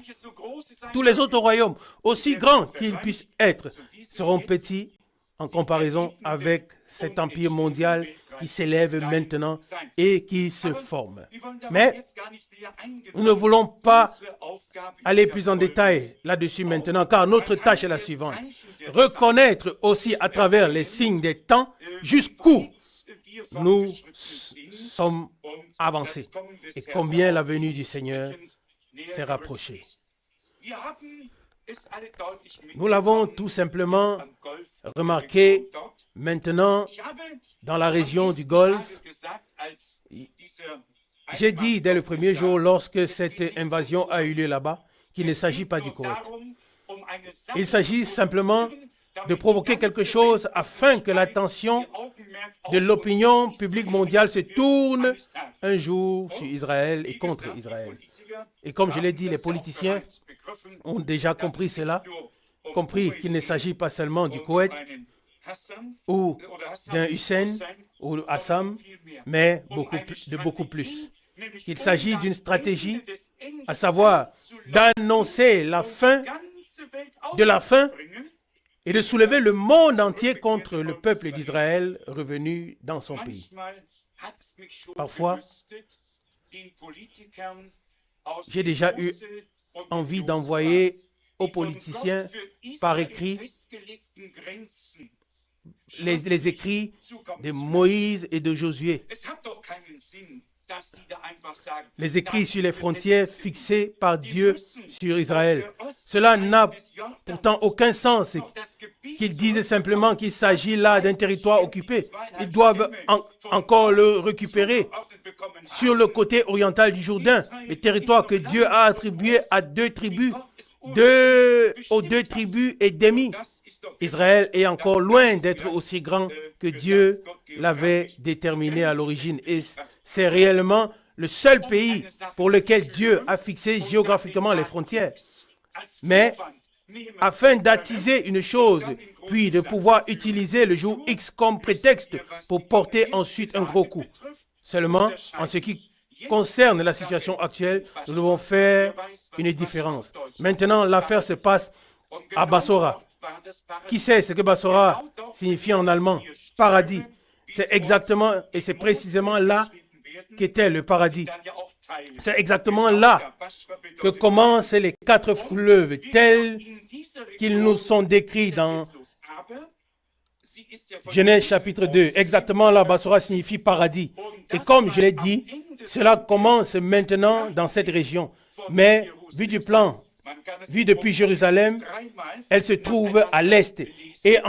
Tous les autres royaumes, aussi grands qu'ils puissent être, seront petits en comparaison avec cet empire mondial qui s'élève maintenant et qui se forme. Mais nous ne voulons pas aller plus en détail là-dessus maintenant, car notre tâche est la suivante. Reconnaître aussi à travers les signes des temps jusqu'où nous sommes avancés et combien la venue du Seigneur s'est rapprochée. Nous l'avons tout simplement remarqué maintenant dans la région du Golfe. J'ai dit dès le premier jour, lorsque cette invasion a eu lieu là-bas, qu'il ne s'agit pas du Koweït. Il s'agit simplement de provoquer quelque chose afin que l'attention de l'opinion publique mondiale se tourne un jour sur Israël et contre Israël. Et comme je l'ai dit, les politiciens ont déjà compris cela, compris qu'il ne s'agit pas seulement du Koweït ou d'un Hussein ou Assam, mais de beaucoup plus. Il s'agit d'une stratégie, à savoir d'annoncer la fin de la fin et de soulever le monde entier contre le peuple d'Israël revenu dans son pays. Parfois, j'ai déjà eu envie d'envoyer aux politiciens par écrit les écrits de Moïse et de Josué. Les écrits sur les frontières fixées par Dieu sur Israël. Cela n'a pourtant aucun sens qu'ils disent simplement qu'il s'agit là d'un territoire occupé. Ils doivent encore le récupérer sur le côté oriental du Jourdain, le territoire que Dieu a attribué à deux tribus, aux deux tribus et demi. Israël est encore loin d'être aussi grand que Dieu l'avait déterminé à l'origine. Et c'est réellement le seul pays pour lequel Dieu a fixé géographiquement les frontières. Mais afin d'attiser une chose, puis de pouvoir utiliser le jour X comme prétexte pour porter ensuite un gros coup. Seulement, en ce qui concerne la situation actuelle, nous devons faire une différence. Maintenant, l'affaire se passe à Bassora. Qui sait ce que Bassora signifie en allemand? Paradis. C'est exactement et c'est précisément là qu'était le paradis. C'est exactement là que commencent les 4 fleuves tels qu'ils nous sont décrits dans Genèse chapitre 2, exactement là, Bassora signifie paradis. Et comme je l'ai dit, cela commence maintenant dans cette région. Mais vu du plan, vu depuis Jérusalem, elle se trouve à l'est. Et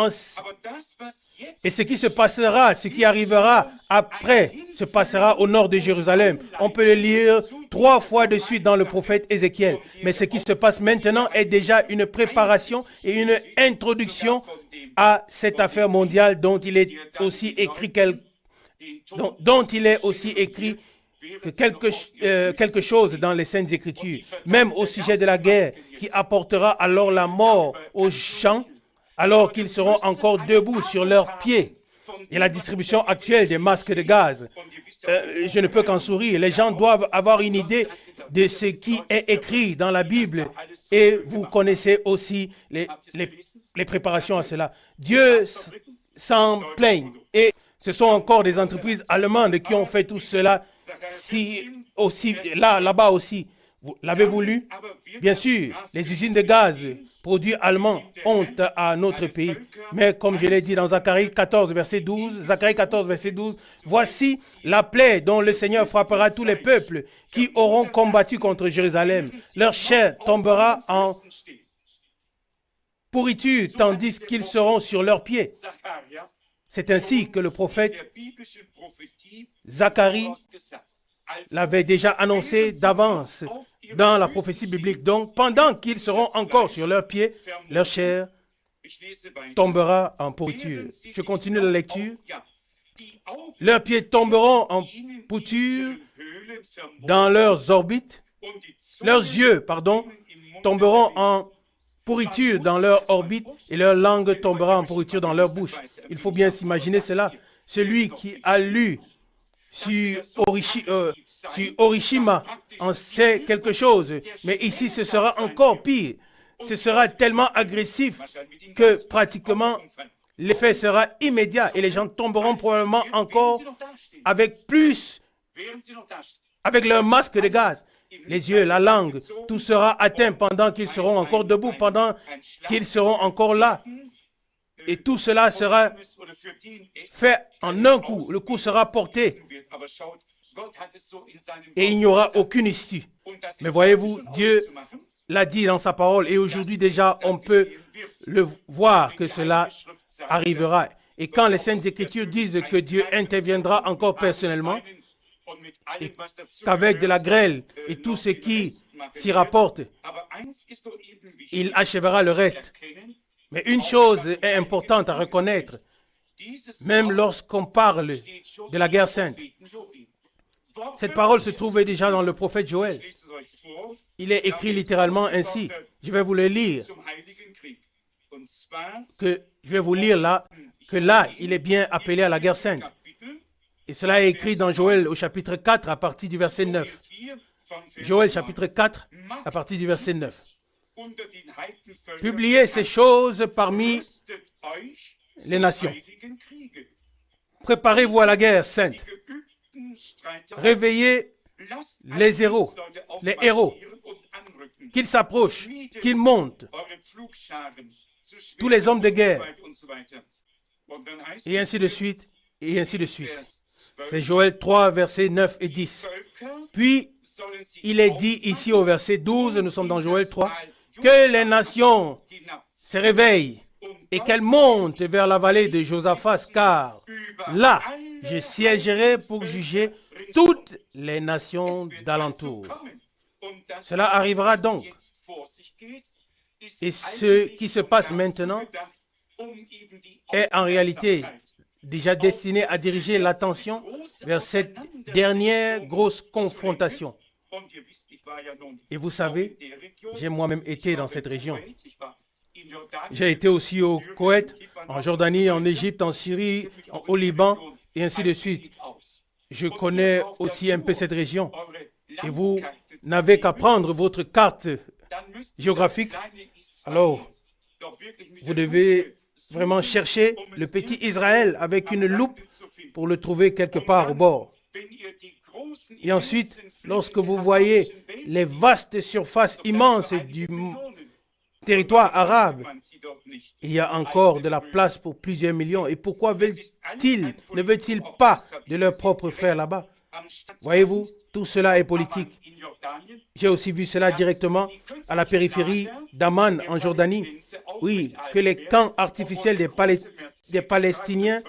ce qui se passera, ce qui arrivera après, se passera au nord de Jérusalem. On peut le lire 3 fois de suite dans le prophète Ézéchiel. Mais ce qui se passe maintenant est déjà une préparation et une introduction à cette affaire mondiale dont il est aussi écrit quelque chose dans les Saintes Écritures, même au sujet de la guerre, qui apportera alors la mort aux gens, alors qu'ils seront encore debout sur leurs pieds. Et la distribution actuelle des masques de gaz, je ne peux qu'en sourire. Les gens doivent avoir une idée de ce qui est écrit dans la Bible, et vous connaissez aussi les préparations à cela. Dieu s'en plaigne, et ce sont encore des entreprises allemandes qui ont fait tout cela. Là-bas aussi, l'avez-vous lu? Bien sûr, les usines de gaz, produits allemands, ont à notre pays. Mais comme je l'ai dit dans Zacharie 14, verset 12, voici la plaie dont le Seigneur frappera tous les peuples qui auront combattu contre Jérusalem. Leur chair tombera en pourriture, tandis qu'ils seront sur leurs pieds. C'est ainsi que le prophète Zacharie l'avait déjà annoncé d'avance dans la prophétie biblique. Donc, pendant qu'ils seront encore sur leurs pieds, leur chair tombera en pourriture. Je continue la lecture. Leurs pieds tomberont en pourriture dans leurs orbites. Leurs yeux, tomberont en pourriture dans leur orbite et leur langue tombera en pourriture dans leur bouche. Il faut bien s'imaginer cela. Celui qui a lu sur Hiroshima en sait quelque chose. Mais ici, ce sera encore pire. Ce sera tellement agressif que pratiquement l'effet sera immédiat et les gens tomberont probablement encore avec leur masque de gaz. Les yeux, la langue, tout sera atteint pendant qu'ils seront encore debout, pendant qu'ils seront encore là. Et tout cela sera fait en un coup. Le coup sera porté et il n'y aura aucune issue. Mais voyez-vous, Dieu l'a dit dans sa parole et aujourd'hui déjà on peut le voir que cela arrivera. Et quand les Saintes Écritures disent que Dieu interviendra encore personnellement, et qu'avec de la grêle et tout ce qui s'y rapporte, il achèvera le reste. Mais une chose est importante à reconnaître, même lorsqu'on parle de la guerre sainte. Cette parole se trouvait déjà dans le prophète Joël. Il est écrit littéralement ainsi. Je vais vous le lire. Que là, il est bien appelé à la guerre sainte. Et cela est écrit dans Joël au chapitre 4 à partir du verset 9. Joël chapitre 4 à partir du verset 9. Publiez ces choses parmi les nations. Préparez-vous à la guerre sainte. Réveillez les héros, qu'ils s'approchent, qu'ils montent, tous les hommes de guerre, et ainsi de suite, et ainsi de suite. C'est Joël 3, versets 9 et 10. Puis, il est dit ici au verset 12, nous sommes dans Joël 3, que les nations se réveillent et qu'elles montent vers la vallée de Josaphat, car là, je siégerai pour juger toutes les nations d'alentour. Cela arrivera donc. Et ce qui se passe maintenant est en réalité déjà destiné à diriger l'attention vers cette dernière grosse confrontation. Et vous savez, j'ai moi-même été dans cette région. J'ai été aussi au Koweït, en Jordanie, en Égypte, en Syrie, au Liban, et ainsi de suite. Je connais aussi un peu cette région. Et vous n'avez qu'à prendre votre carte géographique. Alors, vous devez vraiment chercher le petit Israël avec une loupe pour le trouver quelque part au bord. Et ensuite, lorsque vous voyez les vastes surfaces immenses du territoire arabe, il y a encore de la place pour plusieurs millions. Et pourquoi ne veulent-ils pas de leurs propres frères là-bas? Voyez-vous, tout cela est politique. J'ai aussi vu cela directement à la périphérie d'Amman, en Jordanie. Oui, que les camps artificiels des Palestiniens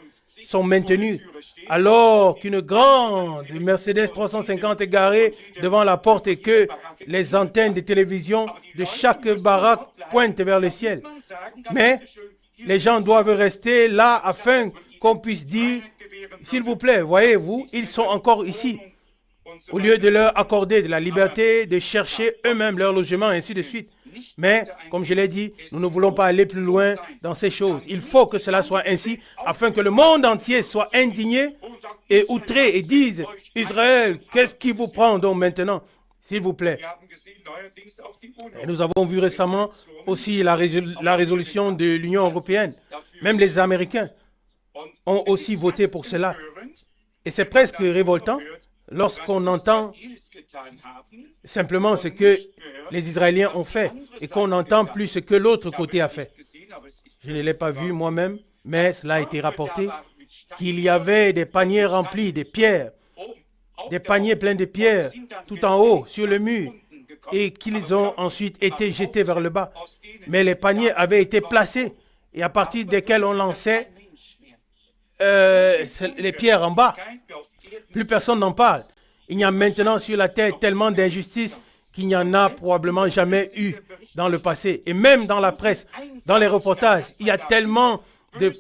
sont maintenus, alors qu'une grande Mercedes 350 est garée devant la porte et que les antennes de télévision de chaque baraque pointent vers le ciel. Mais les gens doivent rester là afin qu'on puisse dire, s'il vous plaît, voyez-vous, ils sont encore ici. Au lieu de leur accorder de la liberté de chercher eux-mêmes leur logement, ainsi de suite. Mais, comme je l'ai dit, nous ne voulons pas aller plus loin dans ces choses. Il faut que cela soit ainsi, afin que le monde entier soit indigné et outré et dise, Israël, qu'est-ce qui vous prend donc maintenant, s'il vous plaît? Et nous avons vu récemment aussi la résolution de l'Union européenne. Même les Américains ont aussi voté pour cela. Et c'est presque révoltant lorsqu'on entend simplement ce que les Israéliens ont fait et qu'on n'entend plus ce que l'autre côté a fait. Je ne l'ai pas vu moi-même, mais cela a été rapporté qu'il y avait des paniers remplis de pierres, des paniers pleins de pierres tout en haut sur le mur et qu'ils ont ensuite été jetés vers le bas. Mais les paniers avaient été placés et à partir desquels on lançait les pierres en bas. Plus personne n'en parle. Il y a maintenant sur la terre tellement d'injustices qu'il n'y en a probablement jamais eu dans le passé. Et même dans la presse, dans les reportages, il y a tellement de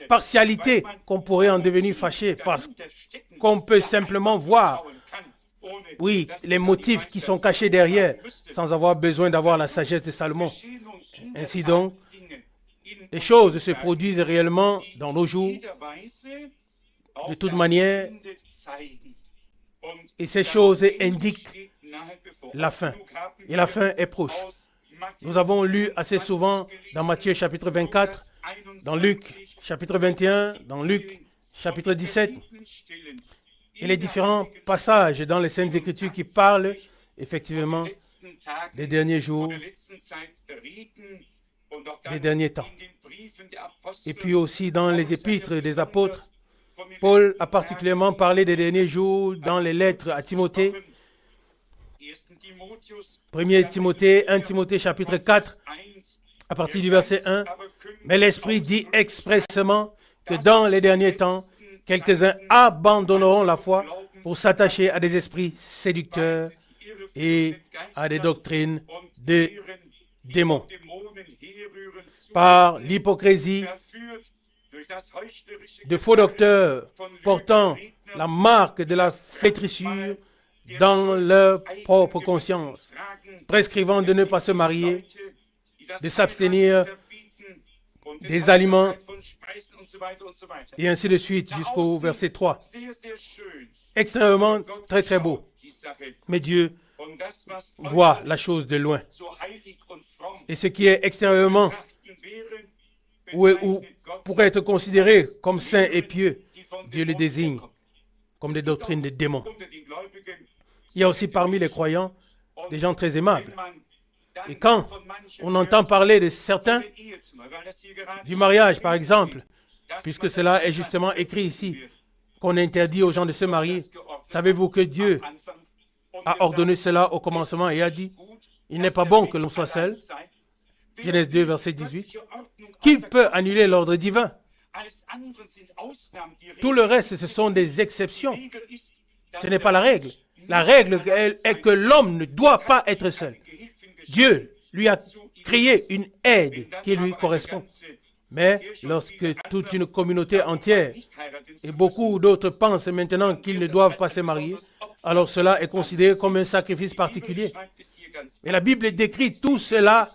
partialité qu'on pourrait en devenir fâché parce qu'on peut simplement voir, oui, les motifs qui sont cachés derrière sans avoir besoin d'avoir la sagesse de Salomon. Ainsi donc, les choses se produisent réellement dans nos jours, de toute manière, et ces choses indiquent la fin. Et la fin est proche. Nous avons lu assez souvent dans Matthieu chapitre 24, dans Luc chapitre 21, dans Luc chapitre 17, et les différents passages dans les Saintes Écritures qui parlent effectivement des derniers jours, des derniers temps. Et puis aussi dans les épîtres des apôtres, Paul a particulièrement parlé des derniers jours dans les lettres à Timothée. 1 Timothée chapitre 4, à partir du verset 1. Mais l'Esprit dit expressément que dans les derniers temps, quelques-uns abandonneront la foi pour s'attacher à des esprits séducteurs et à des doctrines de démons. Par l'hypocrisie de faux docteurs portant la marque de la flétrissure dans leur propre conscience, prescrivant de ne pas se marier, de s'abstenir des aliments, et ainsi de suite jusqu'au verset 3. Extrêmement très très beau. Mais Dieu voit la chose de loin. Et ce qui est extérieurement ou pourrait être considéré comme saint et pieux, Dieu le désigne comme des doctrines de démons. Il y a aussi parmi les croyants des gens très aimables. Et quand on entend parler de certains, du mariage par exemple, puisque cela est justement écrit ici, qu'on interdit aux gens de se marier, savez-vous que Dieu a ordonné cela au commencement et a dit, il n'est pas bon que l'on soit seul. Genèse 2, verset 18. Qui peut annuler l'ordre divin? Tout le reste, ce sont des exceptions. Ce n'est pas la règle. La règle est que l'homme ne doit pas être seul. Dieu lui a créé une aide qui lui correspond. Mais lorsque toute une communauté entière et beaucoup d'autres pensent maintenant qu'ils ne doivent pas se marier, alors cela est considéré comme un sacrifice particulier. Et la Bible décrit tout cela.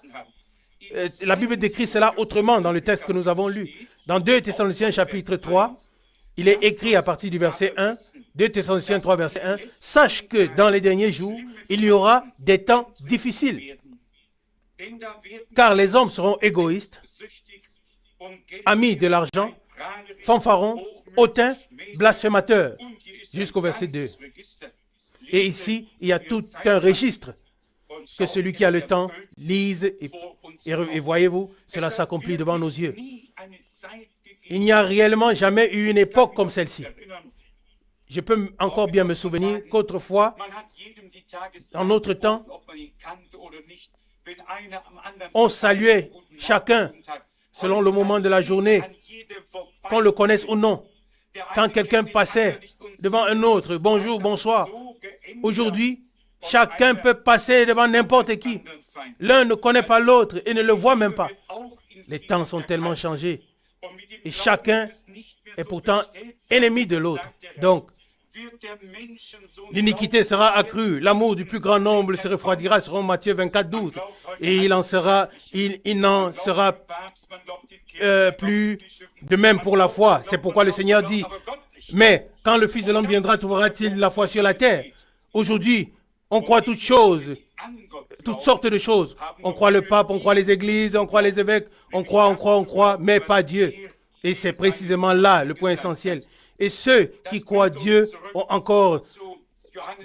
La Bible décrit cela autrement dans le texte que nous avons lu. Dans 2 Thessaloniciens chapitre 3, il est écrit à partir du verset 1, 2 Thessaloniciens 3 verset 1, « Sache que dans les derniers jours, il y aura des temps difficiles, car les hommes seront égoïstes, amis de l'argent, fanfarons, hautains, blasphémateurs, jusqu'au verset 2. Et ici, il y a tout un registre que celui qui a le temps lise Et voyez-vous, cela s'accomplit devant nos yeux. Il n'y a réellement jamais eu une époque comme celle-ci. Je peux encore bien me souvenir qu'autrefois, dans notre temps, on saluait chacun selon le moment de la journée, qu'on le connaisse ou non. Quand quelqu'un passait devant un autre, bonjour, bonsoir. Aujourd'hui, chacun peut passer devant n'importe qui. L'un ne connaît pas l'autre et ne le voit même pas. Les temps sont tellement changés. Et chacun est pourtant ennemi de l'autre. Donc, l'iniquité sera accrue. L'amour du plus grand nombre se refroidira, selon Matthieu 24, 12. Et il n'en sera plus de même pour la foi. C'est pourquoi le Seigneur dit, mais quand le Fils de l'homme viendra, trouvera-t-il la foi sur la terre? Aujourd'hui, on croit toutes choses, toutes sortes de choses. On croit le pape, on croit les églises, on croit les évêques, on croit, mais pas Dieu. Et c'est précisément là le point essentiel. Et ceux qui croient Dieu ont encore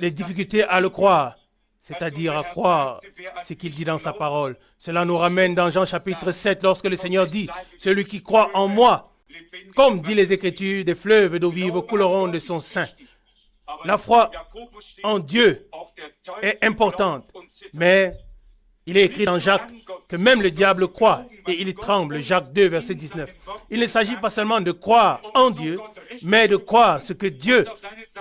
des difficultés à le croire, c'est-à-dire à croire ce qu'il dit dans sa parole. Cela nous ramène dans Jean chapitre 7, lorsque le Seigneur dit, « Celui qui croit en moi, comme dit les Écritures, des fleuves d'eau vive couleront de son sein. » La foi en Dieu est importante, mais il est écrit dans Jacques que même le diable croit et il tremble. Jacques 2, verset 19. Il ne s'agit pas seulement de croire en Dieu, mais de croire ce que Dieu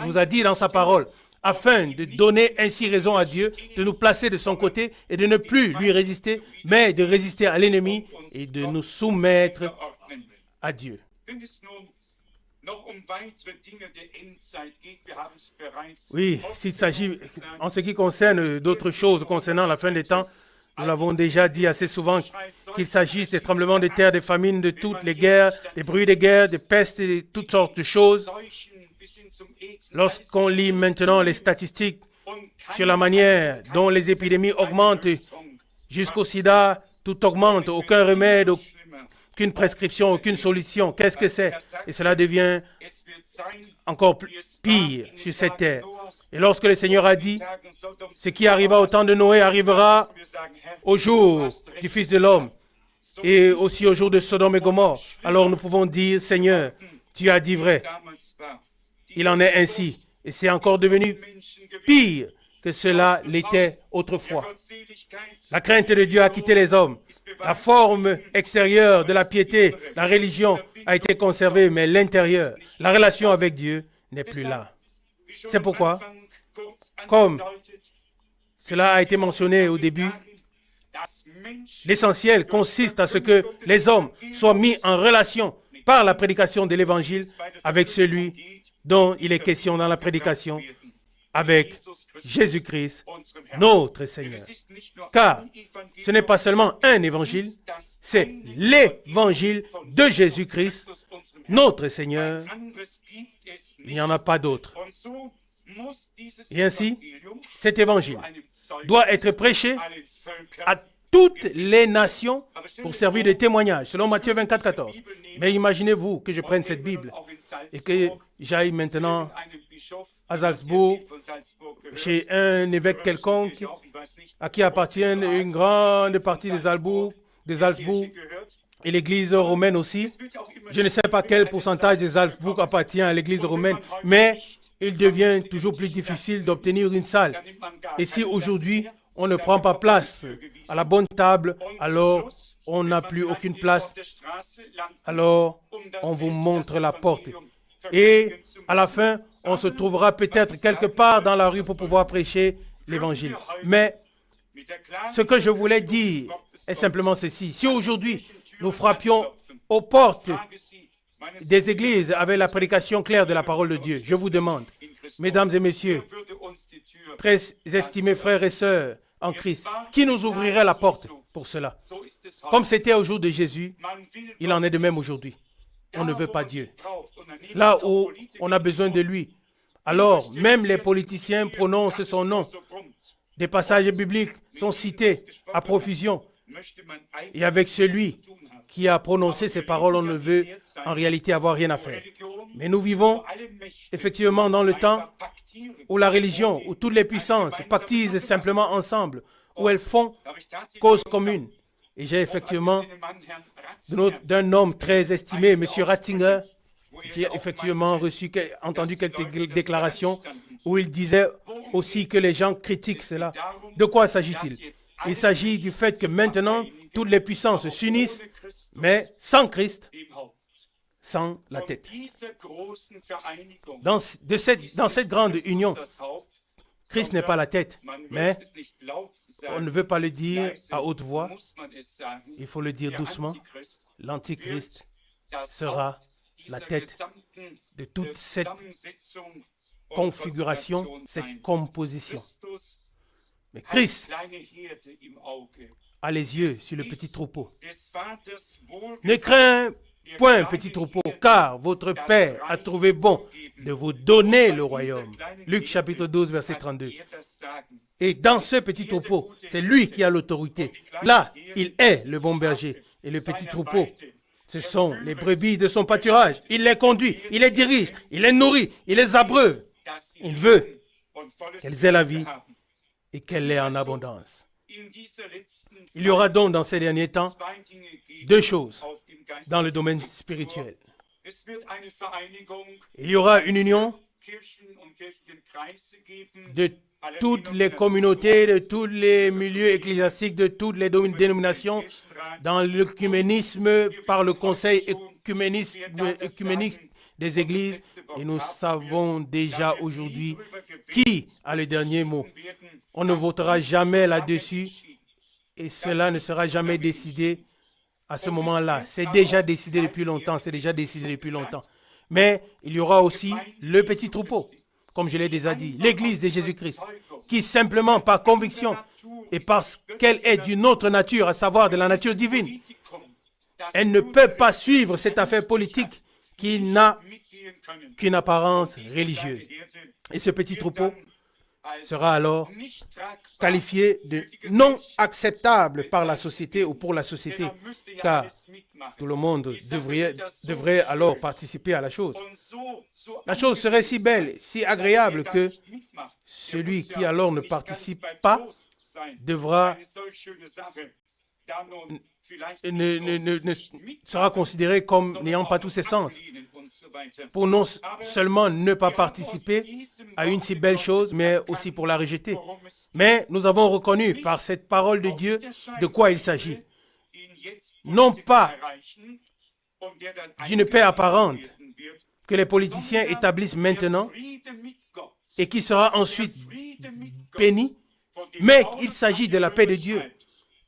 nous a dit dans sa parole, afin de donner ainsi raison à Dieu, de nous placer de son côté et de ne plus lui résister, mais de résister à l'ennemi et de nous soumettre à Dieu. Oui, s'il s'agit en ce qui concerne d'autres choses concernant la fin des temps, nous l'avons déjà dit assez souvent qu'il s'agisse des tremblements de terre, des famines, de toutes les guerres, des bruits de guerre, des pestes et de toutes sortes de choses. Lorsqu'on lit maintenant les statistiques sur la manière dont les épidémies augmentent jusqu'au sida, tout augmente, aucun remède, aucune prescription, aucune solution. Qu'est-ce que c'est? Et cela devient encore pire sur cette terre. Et lorsque le Seigneur a dit, ce qui arriva au temps de Noé arrivera au jour du Fils de l'homme et aussi au jour de Sodome et Gomorrhe, alors nous pouvons dire, Seigneur, tu as dit vrai. Il en est ainsi. Et c'est encore devenu pire que cela l'était autrefois. La crainte de Dieu a quitté les hommes. La forme extérieure de la piété, la religion a été conservée, mais l'intérieur, la relation avec Dieu n'est plus là. C'est pourquoi, comme cela a été mentionné au début, l'essentiel consiste à ce que les hommes soient mis en relation par la prédication de l'Évangile avec celui dont il est question dans la prédication, avec Jésus-Christ, notre Seigneur. Car ce n'est pas seulement un évangile, c'est l'évangile de Jésus-Christ, notre Seigneur. Il n'y en a pas d'autre. Et ainsi, cet évangile doit être prêché à toutes les nations pour servir de témoignage, selon Matthieu 24, 14. Mais imaginez-vous que je prenne cette Bible et que j'aille maintenant à Salzbourg, chez un évêque quelconque, à qui appartient une grande partie des Salzbourg, et l'église romaine aussi. Je ne sais pas quel pourcentage des Salzbourg appartient à l'église romaine, mais il devient toujours plus difficile d'obtenir une salle. Et si aujourd'hui, on ne prend pas place à la bonne table, alors on n'a plus aucune place. Alors, on vous montre la porte. Et à la fin, on se trouvera peut-être quelque part dans la rue pour pouvoir prêcher l'évangile. Mais ce que je voulais dire est simplement ceci. Si aujourd'hui, nous frappions aux portes des églises avec la prédication claire de la parole de Dieu, je vous demande, mesdames et messieurs, très estimés frères et sœurs en Christ, qui nous ouvrirait la porte pour cela? Comme c'était au jour de Jésus, il en est de même aujourd'hui. On ne veut pas Dieu. Là où on a besoin de lui, alors même les politiciens prononcent son nom. Des passages bibliques sont cités à profusion. Et avec celui qui a prononcé ces paroles, on ne veut en réalité avoir rien à faire. Mais nous vivons effectivement dans le temps où la religion, où toutes les puissances pactisent simplement ensemble, où elles font cause commune. Et j'ai effectivement d'un homme très estimé, M. Ratzinger, qui a effectivement entendu quelques déclarations où il disait aussi que les gens critiquent cela. De quoi s'agit-il? Il s'agit du fait que maintenant, toutes les puissances s'unissent, mais sans Christ, sans la tête. Dans cette grande union, Christ n'est pas la tête, mais on ne veut pas le dire à haute voix, il faut le dire doucement. L'Antichrist sera la tête de toute cette configuration, cette composition. Mais Christ a les yeux sur le petit troupeau. Ne crains point, petit troupeau, car votre Père a trouvé bon de vous donner le royaume. Luc chapitre 12, verset 32. Et dans ce petit troupeau, c'est lui qui a l'autorité. Là, il est le bon berger. Et le petit troupeau, ce sont les brebis de son pâturage. Il les conduit, il les dirige, il les nourrit, il les abreuve. Il veut qu'elles aient la vie et qu'elle l'ait en abondance. Il y aura donc dans ces derniers temps deux choses dans le domaine spirituel. Il y aura une union de toutes les communautés, de tous les milieux ecclésiastiques, de toutes les dénominations dans l'œcuménisme par le conseil œcuménique des églises. Et nous savons déjà aujourd'hui qui a le dernier mot. On ne votera jamais là-dessus et cela ne sera jamais décidé à ce moment-là. C'est déjà décidé depuis longtemps, Mais il y aura aussi le petit troupeau, comme je l'ai déjà dit, l'Église de Jésus-Christ, qui simplement par conviction et parce qu'elle est d'une autre nature, à savoir de la nature divine, elle ne peut pas suivre cette affaire politique qui n'a qu'une apparence religieuse. Et ce petit troupeau sera alors qualifié de non acceptable par la société ou pour la société, car tout le monde devrait alors participer à la chose. La chose serait si belle, si agréable que celui qui alors ne participe pas devra sera considéré comme n'ayant pas tous ses sens. Pour non seulement ne pas participer à une si belle chose, mais aussi pour la rejeter. Mais nous avons reconnu par cette parole de Dieu de quoi il s'agit. Non pas d'une paix apparente que les politiciens établissent maintenant et qui sera ensuite bénie, mais il s'agit de la paix de Dieu.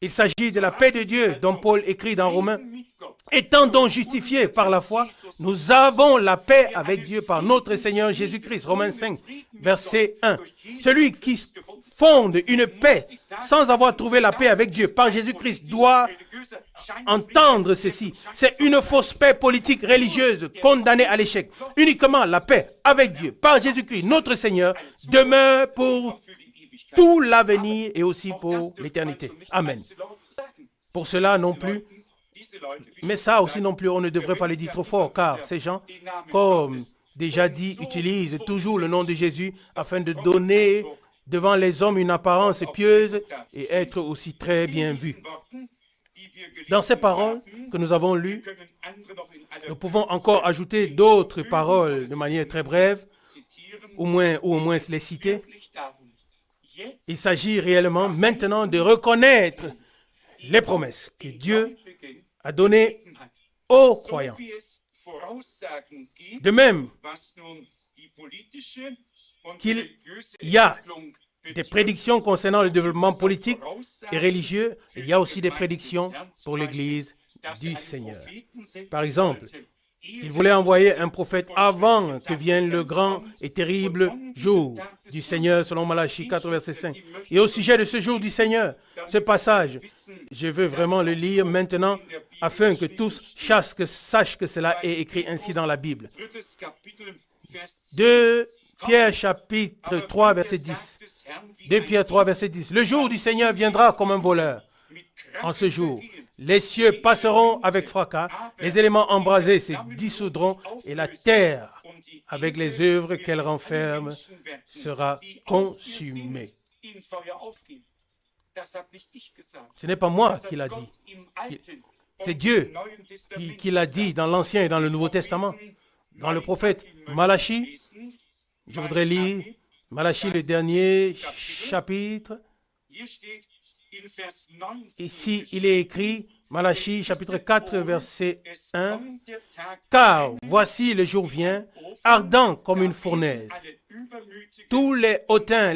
Il s'agit de la paix de Dieu dont Paul écrit dans Romains. Étant donc justifiés par la foi, nous avons la paix avec Dieu par notre Seigneur Jésus-Christ. Romains 5, verset 1. Celui qui fonde une paix sans avoir trouvé la paix avec Dieu par Jésus-Christ doit entendre ceci. C'est une fausse paix politique religieuse condamnée à l'échec. Uniquement la paix avec Dieu par Jésus-Christ, notre Seigneur, demeure pour tout l'avenir et aussi pour l'éternité. Amen. Pour cela non plus, mais ça aussi non plus, on ne devrait pas le dire trop fort, car ces gens, comme déjà dit, utilisent toujours le nom de Jésus afin de donner devant les hommes une apparence pieuse et être aussi très bien vus. Dans ces paroles que nous avons lues, nous pouvons encore ajouter d'autres paroles de manière très brève, ou au moins les citer. Il s'agit réellement maintenant de reconnaître les promesses que Dieu a données aux croyants. De même qu'il y a des prédictions concernant le développement politique et religieux, il y a aussi des prédictions pour l'Église du Seigneur. Par exemple, il voulait envoyer un prophète avant que vienne le grand et terrible jour du Seigneur, selon Malachie 4, verset 5. Et au sujet de ce jour du Seigneur, ce passage, je veux vraiment le lire maintenant, afin que tous sachent que cela est écrit ainsi dans la Bible. 2 Pierre chapitre 3, verset 10. 2 Pierre 3, verset 10. Le jour du Seigneur viendra comme un voleur. En ce jour, les cieux passeront avec fracas, les éléments embrasés se dissoudront et la terre, avec les œuvres qu'elle renferme, sera consumée. Ce n'est pas moi qui l'a dit. C'est Dieu qui l'a dit dans l'Ancien et dans le Nouveau Testament. Dans le prophète Malachie, je voudrais lire Malachie, le dernier chapitre. Ici, il est écrit, Malachie, chapitre 4, verset 1. « Car voici le jour vient, ardent comme une fournaise. Tous les hautains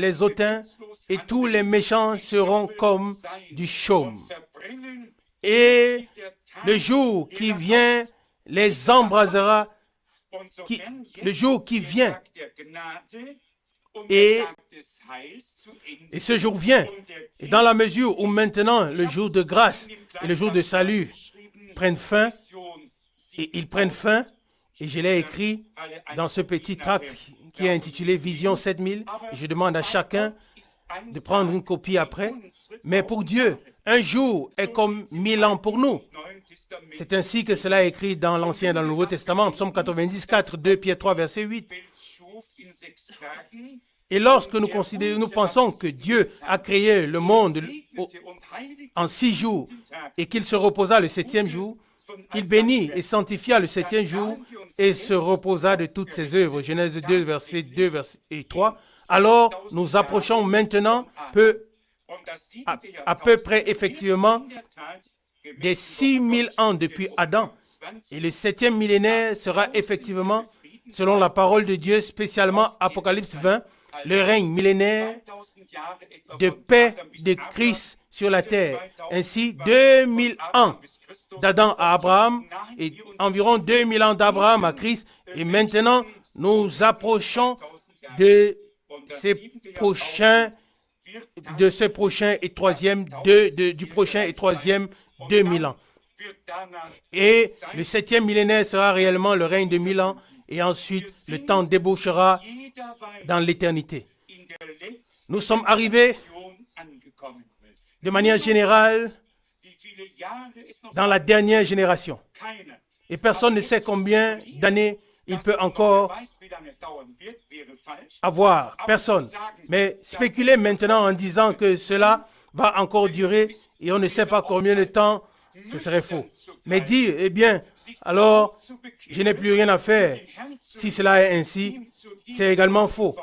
et tous les méchants seront comme du chaume. Et le jour qui vient les embrasera. Le jour qui vient. Et ce jour vient. Et dans la mesure où maintenant le jour de grâce et le jour de salut prennent fin, et ils prennent fin, et je l'ai écrit dans ce petit tract qui est intitulé Vision 7000, et je demande à chacun de prendre une copie après. Mais pour Dieu, un jour est comme 1000 ans pour nous. C'est ainsi que cela est écrit dans l'Ancien et dans le Nouveau Testament, Psaume 90, 4, 2 Pierre 3, verset 8. Et lorsque nous pensons que Dieu a créé le monde en 6 jours et qu'il se reposa le 7e jour, il bénit et sanctifia le 7e jour et se reposa de toutes ses œuvres. Genèse 2, verset 2 et 3. Alors, nous approchons maintenant à peu près effectivement des 6000 ans depuis Adam. Et le 7e millénaire sera effectivement, selon la parole de Dieu, spécialement Apocalypse 20, le règne millénaire de paix de Christ sur la terre. Ainsi, 2000 ans d'Adam à Abraham et environ 2000 ans d'Abraham à Christ. Et maintenant, nous approchons de ce prochain et troisième, du prochain et troisième 2000 ans. Et le 7e millénaire sera réellement le règne de 1000 ans. Et ensuite, le temps débouchera dans l'éternité. Nous sommes arrivés de manière générale dans la dernière génération. Et personne ne sait combien d'années il peut encore avoir. Personne. Mais spéculer maintenant en disant que cela va encore durer et on ne sait pas combien de temps, ce serait faux. Mais dire, eh bien, alors, je n'ai plus rien à faire. Si cela est ainsi, c'est également faux.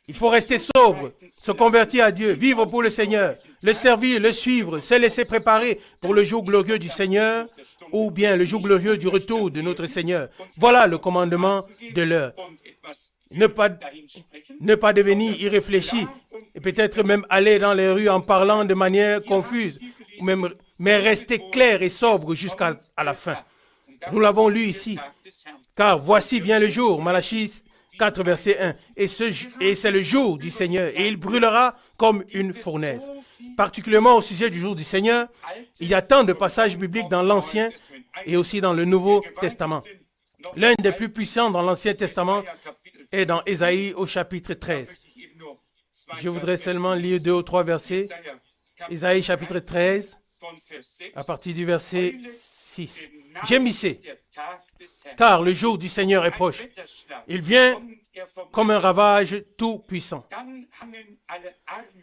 Il faut rester sobre, se convertir à Dieu, vivre pour le Seigneur, le servir, le suivre, se laisser préparer pour le jour glorieux du Seigneur ou bien le jour glorieux du retour de notre Seigneur. Voilà le commandement de l'heure. Ne pas devenir irréfléchi et peut-être même aller dans les rues en parlant de manière confuse, mais rester clair et sobre jusqu'à la fin. Nous l'avons lu ici. Car voici vient le jour, Malachie 4, verset 1. Et c'est le jour du Seigneur, et il brûlera comme une fournaise. Particulièrement au sujet du jour du Seigneur, il y a tant de passages bibliques dans l'Ancien et aussi dans le Nouveau Testament. L'un des plus puissants dans l'Ancien Testament est dans Ésaïe au chapitre 13. Je voudrais seulement lire 2 ou 3 versets. Ésaïe chapitre 13, à partir du verset 6. Gémissez, car le jour du Seigneur est proche. Il vient comme un ravage tout puissant.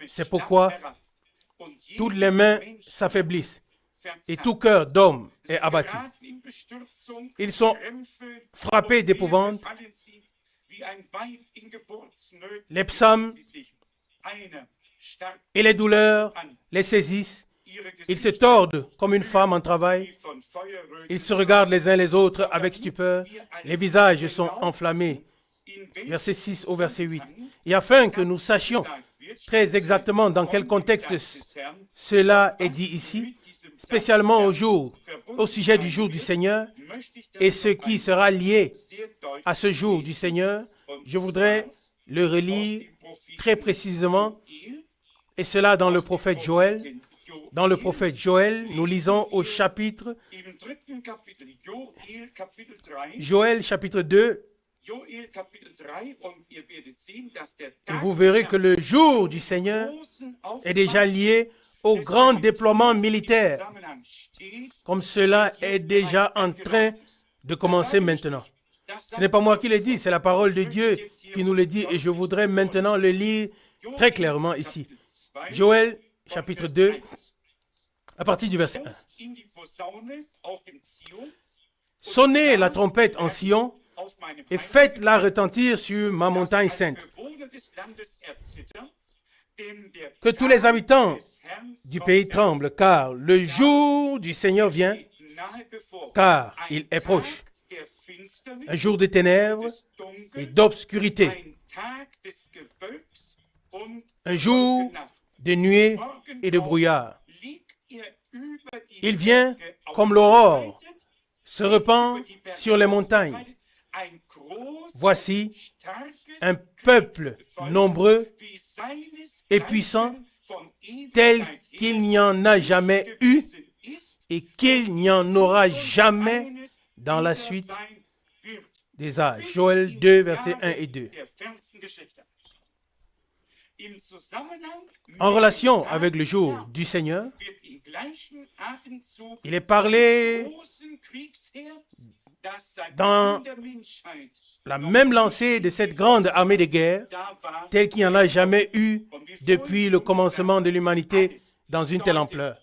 C'est pourquoi toutes les mains s'affaiblissent et tout cœur d'homme est abattu. Ils sont frappés d'épouvante. Les psaumes et les douleurs les saisissent. Ils se tordent comme une femme en travail. Ils se regardent les uns les autres avec stupeur. Les visages sont enflammés. Verset 6 au verset 8. Et afin que nous sachions très exactement dans quel contexte cela est dit ici, spécialement au sujet du jour du Seigneur et ce qui sera lié à ce jour du Seigneur, je voudrais le relire très précisément, et cela dans le prophète Joël. Dans le prophète Joël, nous lisons au chapitre Joël chapitre 2. Et vous verrez que le jour du Seigneur est déjà lié au grand déploiement militaire, comme cela est déjà en train de commencer maintenant. Ce n'est pas moi qui le dis, c'est la parole de Dieu qui nous le dit, et je voudrais maintenant le lire très clairement ici. Joël chapitre 2, à partir du verset 1. Stoßt in die Posaune auf dem Zion Sonnez la trompette en Sion auf meinem et faites-la retentir sur ma montagne sainte. Bewohner des Landes erzittern, denn der Que tous les habitants des Herrn du pays tremblent, car le jour du Seigneur vient, steht nahe bevor. car Ein il est Tag proche. der Finsternis, Un jour de ténèbres des Dunkels, et d'obscurité, ein Tag des Gewölks und un jour Nacht. de nuée et de brouillard. Liegt er über die Il vient Berge comme l'aurore, ausgebreitet, se répand sur les montagnes. ein großes, Voici starkes un peuple Volk, nombreux wie seines et puissant, von Ewigkeit tel her qu'il n'y en a jamais eu gewesen ist, et qu'il n'y en aura jamais eines dans la wieder suite sein wird. des âges. Joël 2, versets 1 et 2. Der fernsten Geschichte. Im Zusammenhang mit En relation dem Tag avec le jour Herrn du Seigneur, wird im gleichen Atemzug il est parlé großen Kriegsheer, das seit dans Beginn der Menschheit la même lancée de cette grande armée de guerre, da war, telle qu'il n'y en a jamais eu depuis le commencement de l'humanité dans une telle ampleur.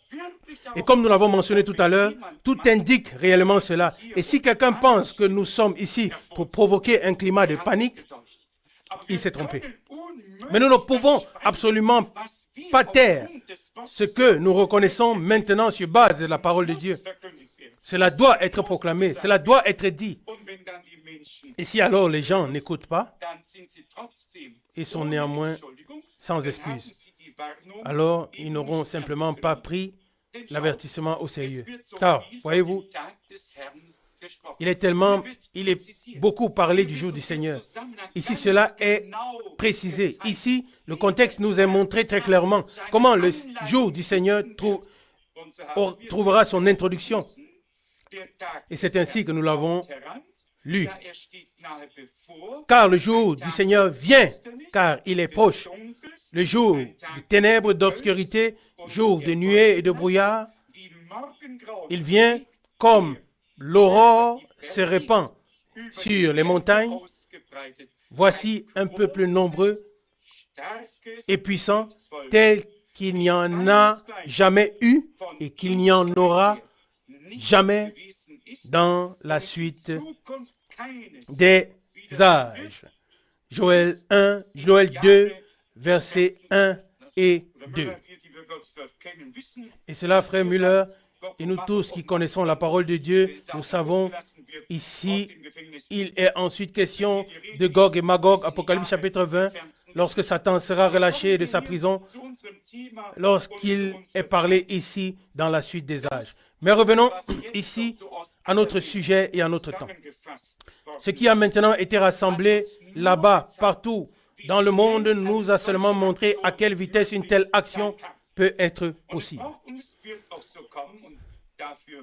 Et comme nous l'avons mentionné tout à l'heure, tout indique réellement cela. Et si quelqu'un pense que nous sommes ici pour provoquer un climat de panique, il s'est trompé. Mais nous ne pouvons absolument pas taire ce que nous reconnaissons maintenant sur base de la parole de Dieu. Cela doit être proclamé, cela doit être dit. Et si alors les gens n'écoutent pas, ils sont néanmoins sans excuse. Alors ils n'auront simplement pas pris l'avertissement au sérieux. Car, voyez-vous, il est beaucoup parlé du jour du Seigneur. Ici, cela est précisé. Ici, le contexte nous est montré très clairement comment le jour du Seigneur trouvera son introduction. Et c'est ainsi que nous l'avons lu. Car le jour du Seigneur vient, car il est proche. Le jour de ténèbres, d'obscurité, jour de nuée et de brouillard, il vient comme l'aurore se répand sur les montagnes. Voici un peuple nombreux et puissant, tel qu'il n'y en a jamais eu et qu'il n'y en aura jamais dans la suite des âges. Joël 2, versets 1 et 2. Et cela, frère Müller, et nous tous qui connaissons la parole de Dieu, nous savons ici, il est ensuite question de Gog et Magog, Apocalypse chapitre 20, lorsque Satan sera relâché de sa prison, lorsqu'il est parlé ici dans la suite des âges. Mais revenons ici à notre sujet et à notre temps. Ce qui a maintenant été rassemblé là-bas, partout dans le monde, nous a seulement montré à quelle vitesse une telle action peut être possible.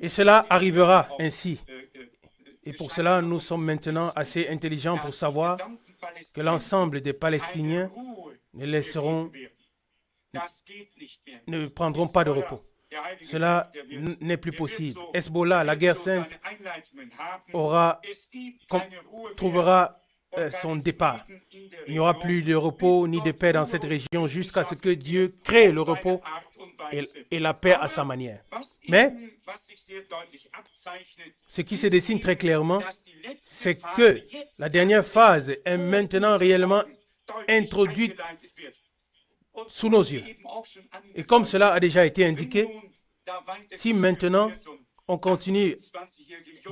Et cela arrivera ainsi. Et pour cela, nous sommes maintenant assez intelligents pour savoir que l'ensemble des Palestiniens ne prendront pas de repos. Cela n'est plus possible. Hezbollah, la guerre sainte, trouvera son départ. Il n'y aura plus de repos ni de paix dans cette région jusqu'à ce que Dieu crée le repos et la paix à sa manière. Mais ce qui se dessine très clairement, c'est que la dernière phase est maintenant réellement introduite sous nos yeux. Et comme cela a déjà été indiqué, si maintenant on continue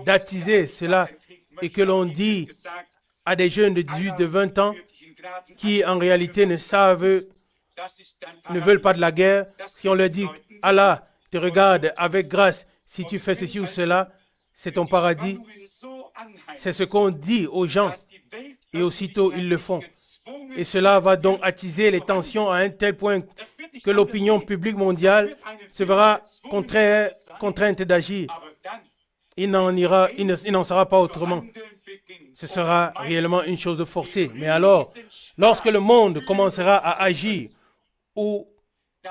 d'attiser cela et que l'on dit à des jeunes de 18, de 20 ans qui en réalité ne veulent pas de la guerre, si on leur dit « Allah te regarde avec grâce, si tu fais ceci ou cela, c'est ton paradis », c'est ce qu'on dit aux gens et aussitôt ils le font. Et cela va donc attiser les tensions à un tel point que l'opinion publique mondiale se verra contrainte d'agir. Il n'en sera pas autrement. Ce sera réellement une chose de forcée. Mais alors, lorsque le monde commencera à agir ou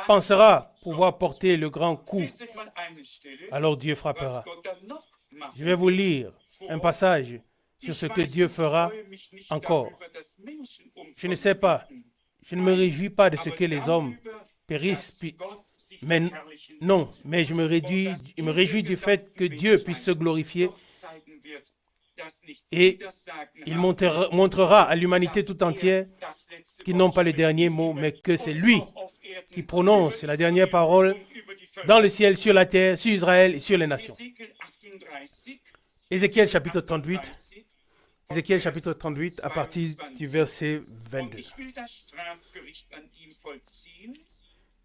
pensera pouvoir porter le grand coup, alors Dieu frappera. Je vais vous lire un passage sur ce que Dieu fera encore. Je ne sais pas, je ne me réjouis pas de ce que les hommes périssent, Mais non, mais je me réjouis du fait que Dieu puisse se glorifier et il montrera à l'humanité tout entière qu'ils n'ont pas le dernier mot, mais que c'est lui qui prononce la dernière parole dans le ciel, sur la terre, sur Israël et sur les nations. Ézéchiel chapitre 38. Ézéchiel chapitre 38 à partir du verset 22.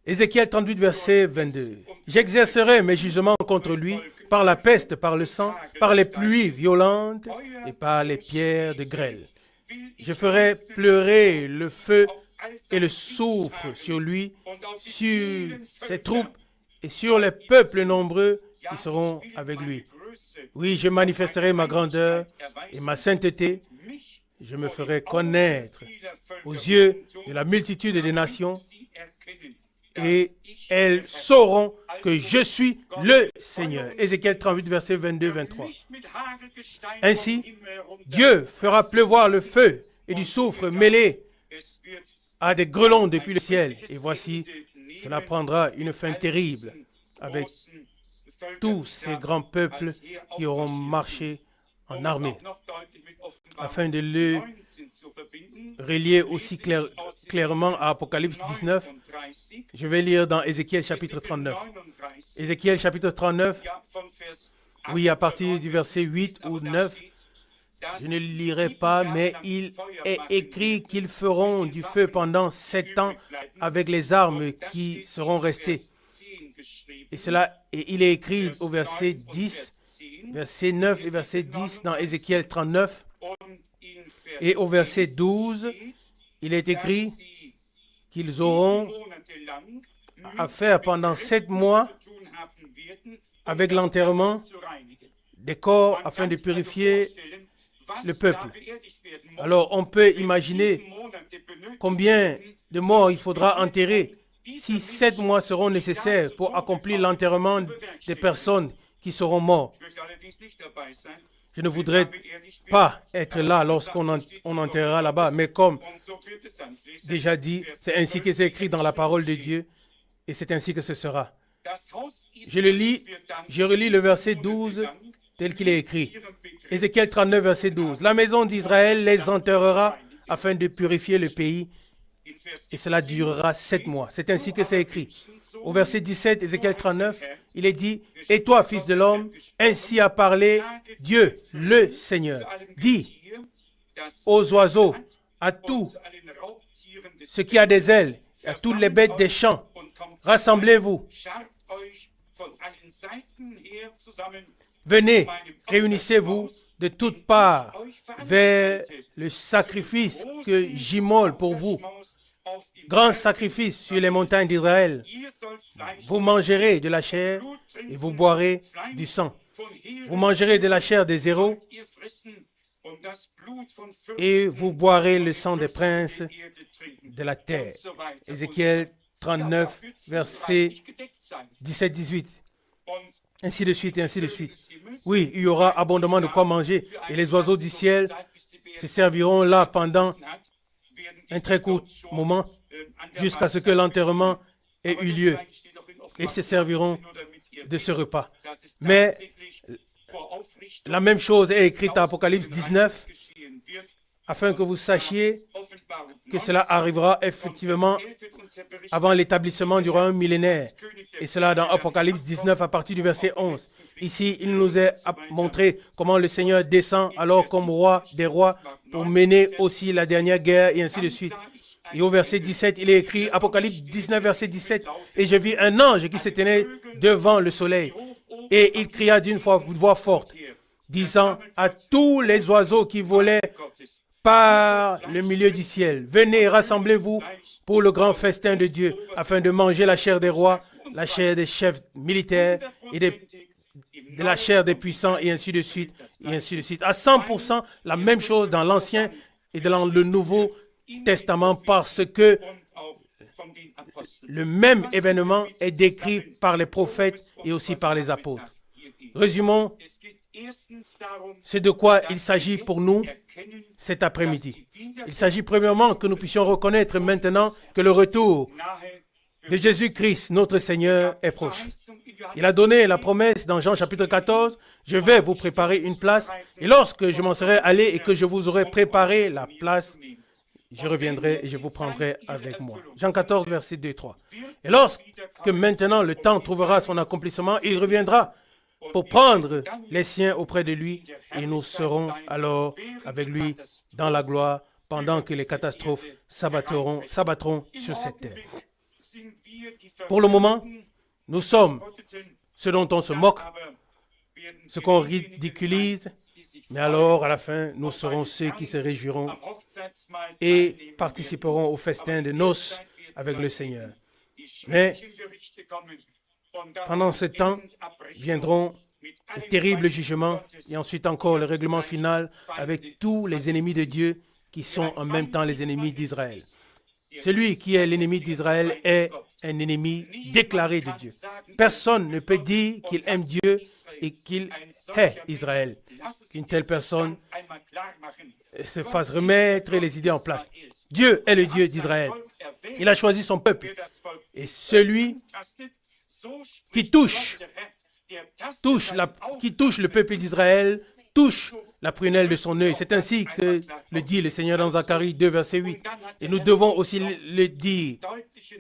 Ézéchiel 38 verset 22. J'exercerai mes jugements contre lui par la peste, par le sang, par les pluies violentes et par les pierres de grêle. Je ferai pleurer le feu et le soufre sur lui, sur ses troupes et sur les peuples nombreux qui seront avec lui. Oui, je manifesterai ma grandeur et ma sainteté. Je me ferai connaître aux yeux de la multitude des nations et elles sauront que je suis le Seigneur. Ézéchiel 38, versets 22-23. Ainsi, Dieu fera pleuvoir le feu et du soufre mêlé à des grêlons depuis le ciel. Et voici, cela prendra une fin terrible avec tous ces grands peuples qui auront marché en armée, afin de le relier aussi clairement à Apocalypse 19. Je vais lire dans Ézéchiel chapitre 39. Ézéchiel chapitre 39, oui, à partir du verset 8 ou 9, je ne lirai pas, mais il est écrit qu'ils feront du feu pendant 7 ans avec les armes qui seront restées. Et il est écrit au verset 10, verset 9 et verset 10 dans Ézéchiel 39. Et au verset 12, il est écrit qu'ils auront à faire pendant 7 mois avec l'enterrement des corps afin de purifier le peuple. Alors on peut imaginer combien de morts il faudra enterrer si 7 mois seront nécessaires pour accomplir l'enterrement des personnes qui seront mortes. Je ne voudrais pas être là lorsqu'on enterrera là-bas, mais comme déjà dit, c'est ainsi que c'est écrit dans la parole de Dieu et c'est ainsi que ce sera. Je relis le verset 12 tel qu'il est écrit. Ézéchiel 39, verset 12. La maison d'Israël les enterrera afin de purifier le pays et cela durera 7 mois. C'est ainsi que c'est écrit. Au verset 17, Ézéchiel 39, il est dit, « Et toi, fils de l'homme, ainsi a parlé Dieu, le Seigneur. Dis aux oiseaux, à tout ce qui a des ailes, à toutes les bêtes des champs, rassemblez-vous. Venez, réunissez-vous de toutes parts vers le sacrifice que j'immole pour vous. Grand sacrifice sur les montagnes d'Israël. Vous mangerez de la chair et vous boirez du sang. Vous mangerez de la chair des héros et vous boirez le sang des princes de la terre. Ézéchiel 39, versets 17-18. Ainsi de suite et ainsi de suite. Oui, il y aura abondamment de quoi manger et les oiseaux du ciel se serviront là pendant un très court moment jusqu'à ce que l'enterrement ait eu lieu et se serviront de ce repas. Mais la même chose est écrite à Apocalypse 19 afin que vous sachiez que cela arrivera effectivement avant l'établissement du royaume millénaire. Et cela dans Apocalypse 19 à partir du verset 11. Ici, il nous est montré comment le Seigneur descend alors comme roi des rois pour mener aussi la dernière guerre et ainsi de suite. Et au verset 17, il est écrit, Apocalypse 19, verset 17, « Et je vis un ange qui se tenait devant le soleil. Et il cria d'une voix forte, disant à tous les oiseaux qui volaient par le milieu du ciel, venez, rassemblez-vous pour le grand festin de Dieu, afin de manger la chair des rois, la chair des chefs militaires et de la chair des puissants, et ainsi de suite, et ainsi de suite. À 100%, la même chose dans l'Ancien et dans le Nouveau Testament, parce que le même événement est décrit par les prophètes et aussi par les apôtres. Résumons ce de quoi il s'agit pour nous cet après-midi. Il s'agit premièrement que nous puissions reconnaître maintenant que le retour de Jésus-Christ, notre Seigneur, est proche. Il a donné la promesse dans Jean chapitre 14, « Je vais vous préparer une place, et lorsque je m'en serai allé et que je vous aurai préparé la place, je reviendrai et je vous prendrai avec moi. » Jean 14, verset 2-3. Et lorsque maintenant le temps trouvera son accomplissement, il reviendra pour prendre les siens auprès de lui, et nous serons alors avec lui dans la gloire pendant que les catastrophes s'abattront sur cette terre. Pour le moment, nous sommes ce dont on se moque, ce qu'on ridiculise, mais alors à la fin, nous serons ceux qui se réjouiront et participeront au festin de noces avec le Seigneur. Mais pendant ce temps, viendront les terribles jugements et ensuite encore le règlement final avec tous les ennemis de Dieu qui sont en même temps les ennemis d'Israël. Celui qui est l'ennemi d'Israël est un ennemi déclaré de Dieu. Personne ne peut dire qu'il aime Dieu et qu'il hait Israël. Qu'une telle personne se fasse remettre les idées en place. Dieu est le Dieu d'Israël. Il a choisi son peuple. Et celui qui touche le peuple d'Israël touche la prunelle de son œil. C'est ainsi que le dit le Seigneur dans Zacharie 2, verset 8. Et nous devons aussi le dire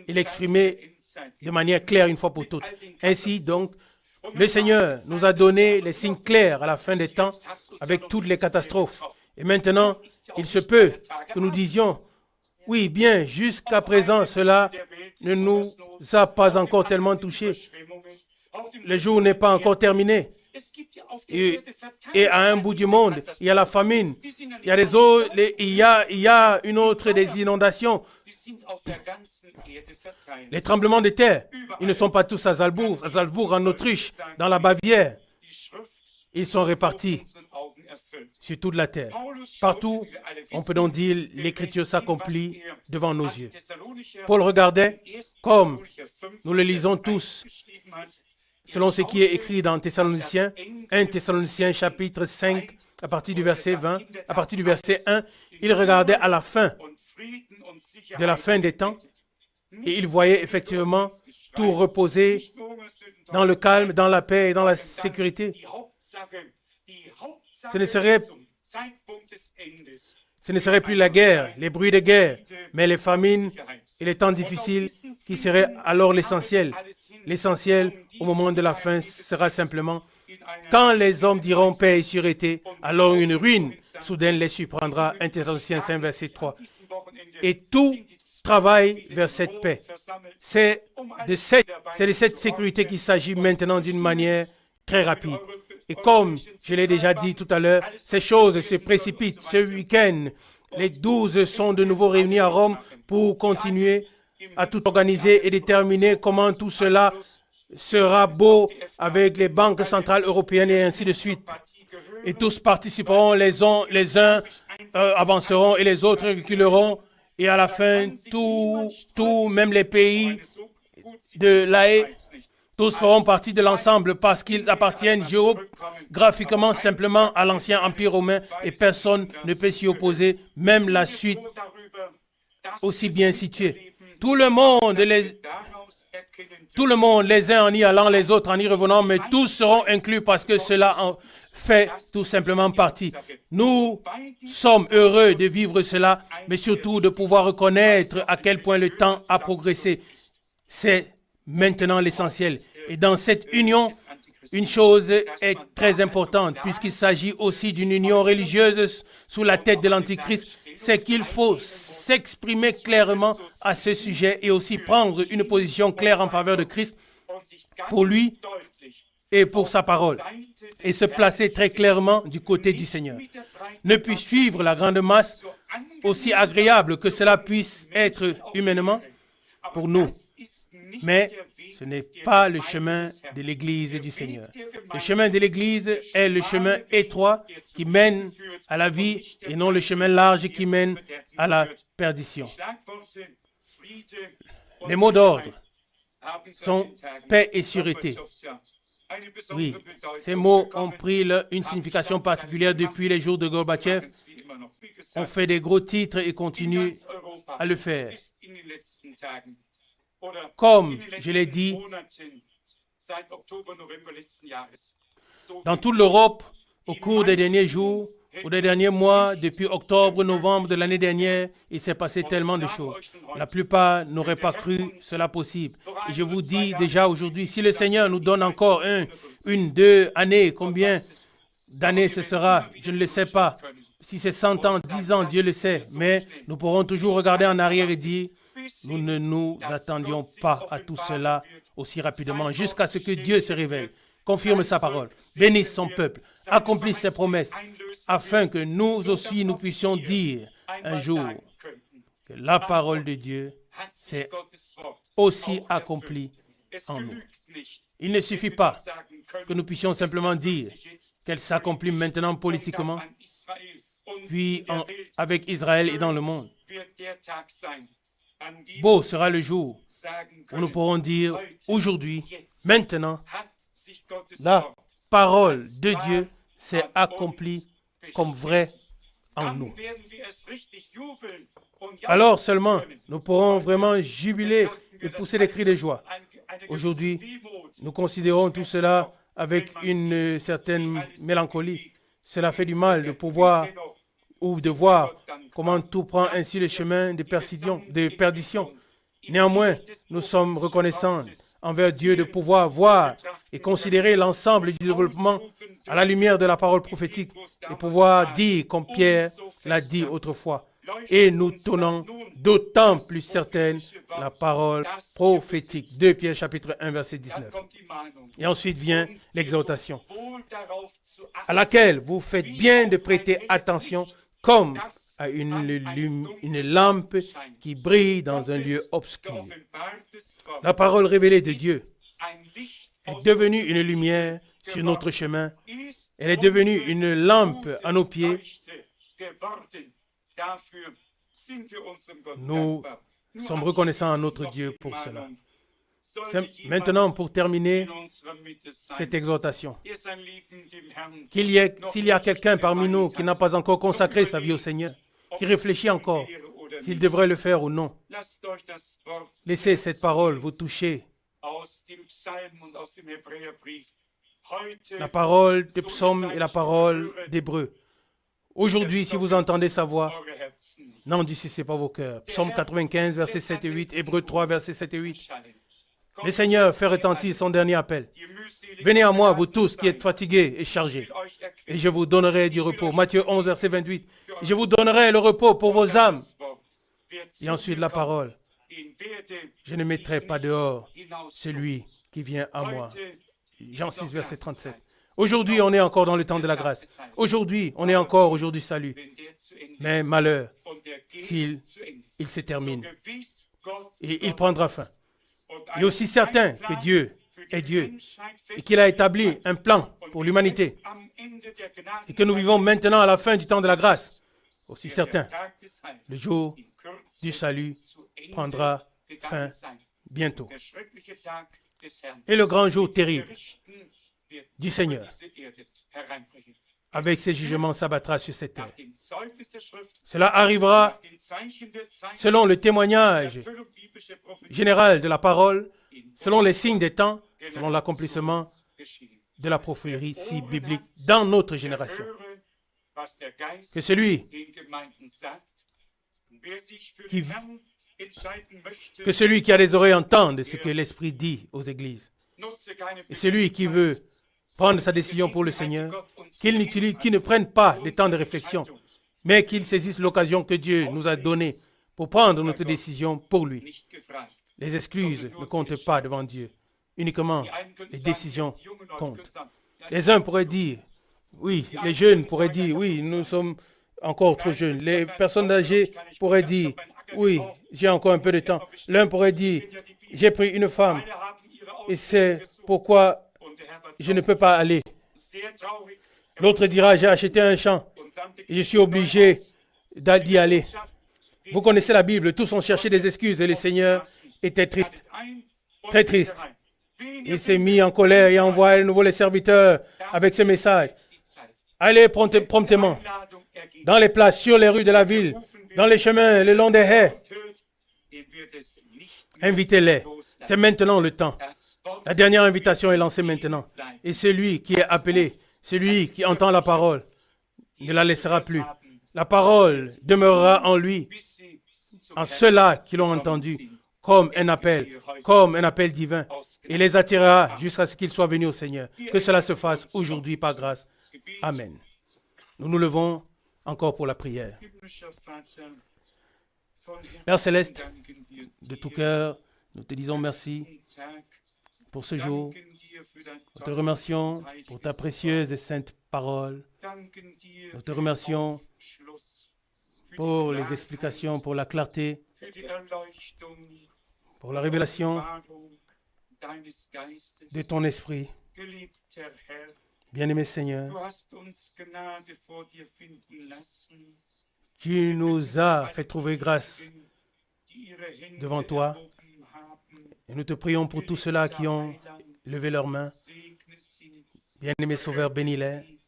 et l'exprimer de manière claire une fois pour toutes. Ainsi donc, le Seigneur nous a donné les signes clairs à la fin des temps avec toutes les catastrophes. Et maintenant, il se peut que nous disions, oui, bien, jusqu'à présent, cela ne nous a pas encore tellement touchés. Le jour n'est pas encore terminé. Et à un bout du monde, il y a la famine, il y a les eaux, il y a une autre des inondations. Les tremblements de terre, ils ne sont pas tous à Salzbourg en Autriche, dans la Bavière. Ils sont répartis sur toute la terre. Partout, on peut donc dire l'écriture s'accomplit devant nos yeux. Paul regardait, comme nous le lisons tous, selon ce qui est écrit dans Thessaloniciens, 1 Thessaloniciens chapitre 5, à partir du verset 20, à partir du verset 1, il regardait à la fin de la fin des temps et il voyait effectivement tout reposer dans le calme, dans la paix et dans la sécurité. Ce ne serait plus la guerre, les bruits de guerre, mais les famines et les temps difficiles qui seraient alors l'essentiel. L'essentiel au moment de la fin sera simplement quand les hommes diront paix et sûreté, alors une ruine soudaine les surprendra. 1 Thessaloniciens 5, verset 3. Et tout travaille vers cette paix. C'est de cette sécurité qu'il s'agit maintenant d'une manière très rapide. Et comme je l'ai déjà dit tout à l'heure, ces choses se précipitent. Ce week-end, les 12 sont de nouveau réunis à Rome pour continuer à tout organiser et déterminer comment tout cela sera beau avec les banques centrales européennes et ainsi de suite. Et tous participeront, les uns avanceront et les autres reculeront. Et à la fin, même les pays de l'AE, tous feront partie de l'ensemble parce qu'ils appartiennent géographiquement simplement à l'ancien Empire romain et personne ne peut s'y opposer, même la suite aussi bien située. Tout le monde, les uns en y allant, les autres en y revenant, mais tous seront inclus parce que cela en fait tout simplement partie. Nous sommes heureux de vivre cela, mais surtout de pouvoir reconnaître à quel point le temps a progressé. C'est maintenant l'essentiel. Et dans cette union, une chose est très importante, puisqu'il s'agit aussi d'une union religieuse sous la tête de l'Antichrist, c'est qu'il faut s'exprimer clairement à ce sujet et aussi prendre une position claire en faveur de Christ pour lui et pour sa parole, et se placer très clairement du côté du Seigneur. Ne puis suivre la grande masse, aussi agréable que cela puisse être humainement pour nous, mais ce n'est pas le chemin de l'Église du Seigneur. Le chemin de l'Église est le chemin étroit qui mène à la vie et non le chemin large qui mène à la perdition. Les mots d'ordre sont paix et sûreté. Oui, ces mots ont pris une signification particulière depuis les jours de Gorbatchev. On fait des gros titres et continue à le faire. comme je l'ai dit, dans toute l'Europe, au cours des derniers jours ou des derniers mois, depuis octobre, novembre de l'année dernière, il s'est passé tellement de choses. La plupart n'auraient pas cru cela possible. Et je vous dis déjà aujourd'hui, si le Seigneur nous donne encore une, 2 années, combien d'années ce sera, je ne le sais pas. Si c'est 100 ans, 10 ans, Dieu le sait. Mais nous pourrons toujours regarder en arrière et dire, nous ne nous attendions pas à tout cela aussi rapidement, jusqu'à ce que Dieu se réveille, confirme sa parole, bénisse son peuple, accomplisse ses promesses, afin que nous aussi nous puissions dire un jour que la parole de Dieu s'est aussi accomplie en nous. Il ne suffit pas que nous puissions simplement dire qu'elle s'accomplit maintenant politiquement, puis avec Israël et dans le monde. Beau sera le jour où nous pourrons dire aujourd'hui, maintenant, la parole de Dieu s'est accomplie comme vraie en nous. Alors seulement, nous pourrons vraiment jubiler et pousser des cris de joie. Aujourd'hui, nous considérons tout cela avec une certaine mélancolie. Cela fait du mal de pouvoir ou de voir comment tout prend ainsi le chemin de perdition. Néanmoins, nous sommes reconnaissants envers Dieu de pouvoir voir et considérer l'ensemble du développement à la lumière de la parole prophétique et pouvoir dire comme Pierre l'a dit autrefois. Et nous tenons d'autant plus certaine la parole prophétique. 2 Pierre chapitre 1 verset 19. Et ensuite vient l'exhortation à laquelle vous faites bien de prêter attention comme à une lampe qui brille dans un lieu obscur. La parole révélée de Dieu est devenue une lumière sur notre chemin. Elle est devenue une lampe à nos pieds. Nous sommes reconnaissants à notre Dieu pour cela. Maintenant, pour terminer cette exhortation, s'il y a quelqu'un parmi nous qui n'a pas encore consacré sa vie au Seigneur, qui réfléchit encore s'il devrait le faire ou non, laissez cette parole vous toucher. La parole des psaumes et la parole d'Hébreux. Aujourd'hui, si vous entendez sa voix, n'endurcissez pas vos cœurs. Psaume 95, versets 7 et 8, Hébreux 3, versets 7 et 8. Le Seigneur fait retentir son dernier appel. Venez à moi, vous tous qui êtes fatigués et chargés, et je vous donnerai du repos. Matthieu 11, verset 28. Je vous donnerai le repos pour vos âmes. Et ensuite la parole. Je ne mettrai pas dehors celui qui vient à moi. Jean 6, verset 37. Aujourd'hui, on est encore dans le temps de la grâce. Aujourd'hui, on est encore au jour du salut. Mais malheur, s'il se termine. Et il prendra fin. Il est aussi certain que Dieu est Dieu et qu'il a établi un plan pour l'humanité et que nous vivons maintenant à la fin du temps de la grâce. Aussi certain, le jour du salut prendra fin bientôt. Et le grand jour terrible du Seigneur, avec ses jugements, s'abattra sur cette terre. Cela arrivera selon le témoignage général de la parole, selon les signes des temps, selon l'accomplissement de la prophétie biblique dans notre génération. Que celui qui a les oreilles entende ce que l'Esprit dit aux églises. Et celui qui veut prendre sa décision pour le Seigneur, qu'il ne prenne pas de temps de réflexion, mais qu'il saisisse l'occasion que Dieu nous a donnée pour prendre notre décision pour lui. Les excuses ne comptent pas devant Dieu. Uniquement les décisions comptent. Les uns pourraient dire, oui, les jeunes pourraient dire, oui, nous sommes encore trop jeunes. Les personnes âgées pourraient dire, oui, j'ai encore un peu de temps. L'un pourrait dire, j'ai pris une femme et c'est pourquoi je ne peux pas aller. L'autre dira, j'ai acheté un champ et je suis obligé d'y aller. Vous connaissez la Bible, tous ont cherché des excuses et le Seigneur était triste, très triste. Il s'est mis en colère et a envoyé de nouveau les serviteurs avec ce message. Allez promptement dans les places, sur les rues de la ville, dans les chemins, le long des haies. Invitez-les. C'est maintenant le temps. La dernière invitation est lancée maintenant. Et celui qui est appelé, celui qui entend la parole, ne la laissera plus. La parole demeurera en lui, en ceux-là qui l'ont entendu, comme un appel divin, et les attirera jusqu'à ce qu'ils soient venus au Seigneur. Que cela se fasse aujourd'hui par grâce. Amen. Nous nous levons encore pour la prière. Père Céleste, de tout cœur, nous te disons merci pour ce jour. Nous te remercions pour ta précieuse et sainte parole. Nous te remercions pour les explications, pour la clarté, pour la révélation de ton esprit. Bien-aimé Seigneur, tu nous as fait trouver grâce devant toi. Et nous te prions pour tous ceux-là qui ont levé leurs mains. Bien-aimé Sauveur, bénis-les,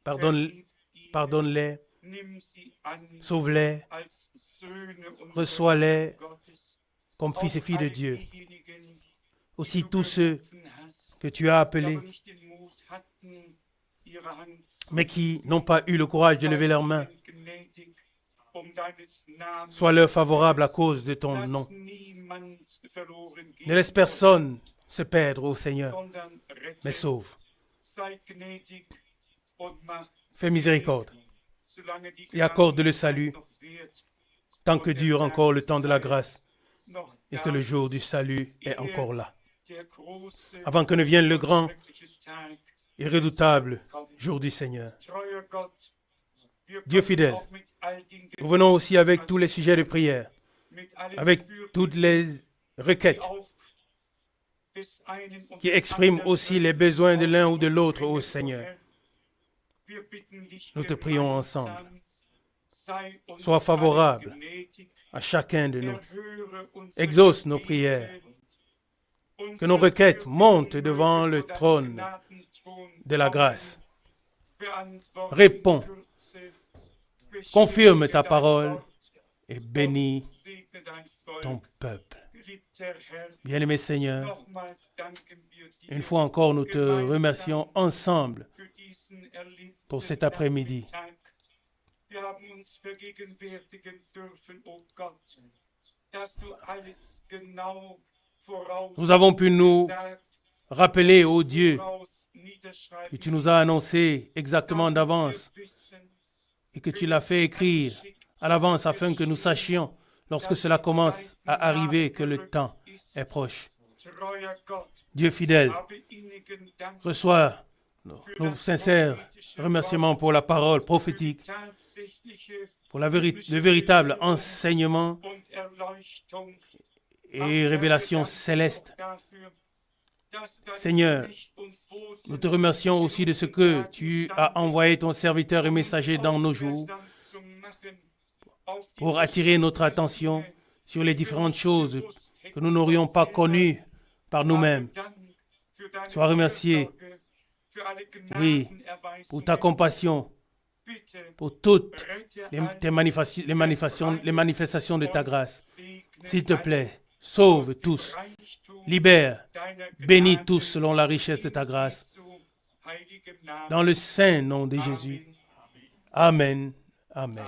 pardonne-les, sauve-les, reçois-les comme fils et filles de Dieu. Aussi tous ceux que tu as appelés, mais qui n'ont pas eu le courage de lever leurs mains, sois-leur favorable à cause de ton nom. Ne laisse personne se perdre, ô Seigneur, mais sauve. Fais miséricorde et accorde le salut tant que dure encore le temps de la grâce et que le jour du salut est encore là. Avant que ne vienne le grand et redoutable jour du Seigneur. Dieu fidèle, nous venons aussi avec tous les sujets de prière, avec toutes les requêtes qui expriment aussi les besoins de l'un ou de l'autre, ô Seigneur. Nous te prions ensemble. Sois favorable à chacun de nous. Exauce nos prières. Que nos requêtes montent devant le trône de la grâce. Réponds. Confirme ta parole et bénis ton peuple. Bien-aimé Seigneur, une fois encore, nous te remercions ensemble pour cet après-midi. Nous avons pu nous rappeler, ô Dieu, que tu nous as annoncé exactement d'avance et que tu l'as fait écrire à l'avance afin que nous sachions, lorsque cela commence à arriver, que le temps est proche. Dieu fidèle, reçois nos sincères remerciements pour la parole prophétique, pour le véritable enseignement et révélation céleste. Seigneur, nous te remercions aussi de ce que tu as envoyé ton serviteur et messager dans nos jours pour attirer notre attention sur les différentes choses que nous n'aurions pas connues par nous-mêmes. Sois remercié, oui, pour ta compassion, pour toutes les manifestations de ta grâce. S'il te plaît, sauve tous, libère, bénis tous selon la richesse de ta grâce. Dans le saint nom de Jésus. Amen. Amen.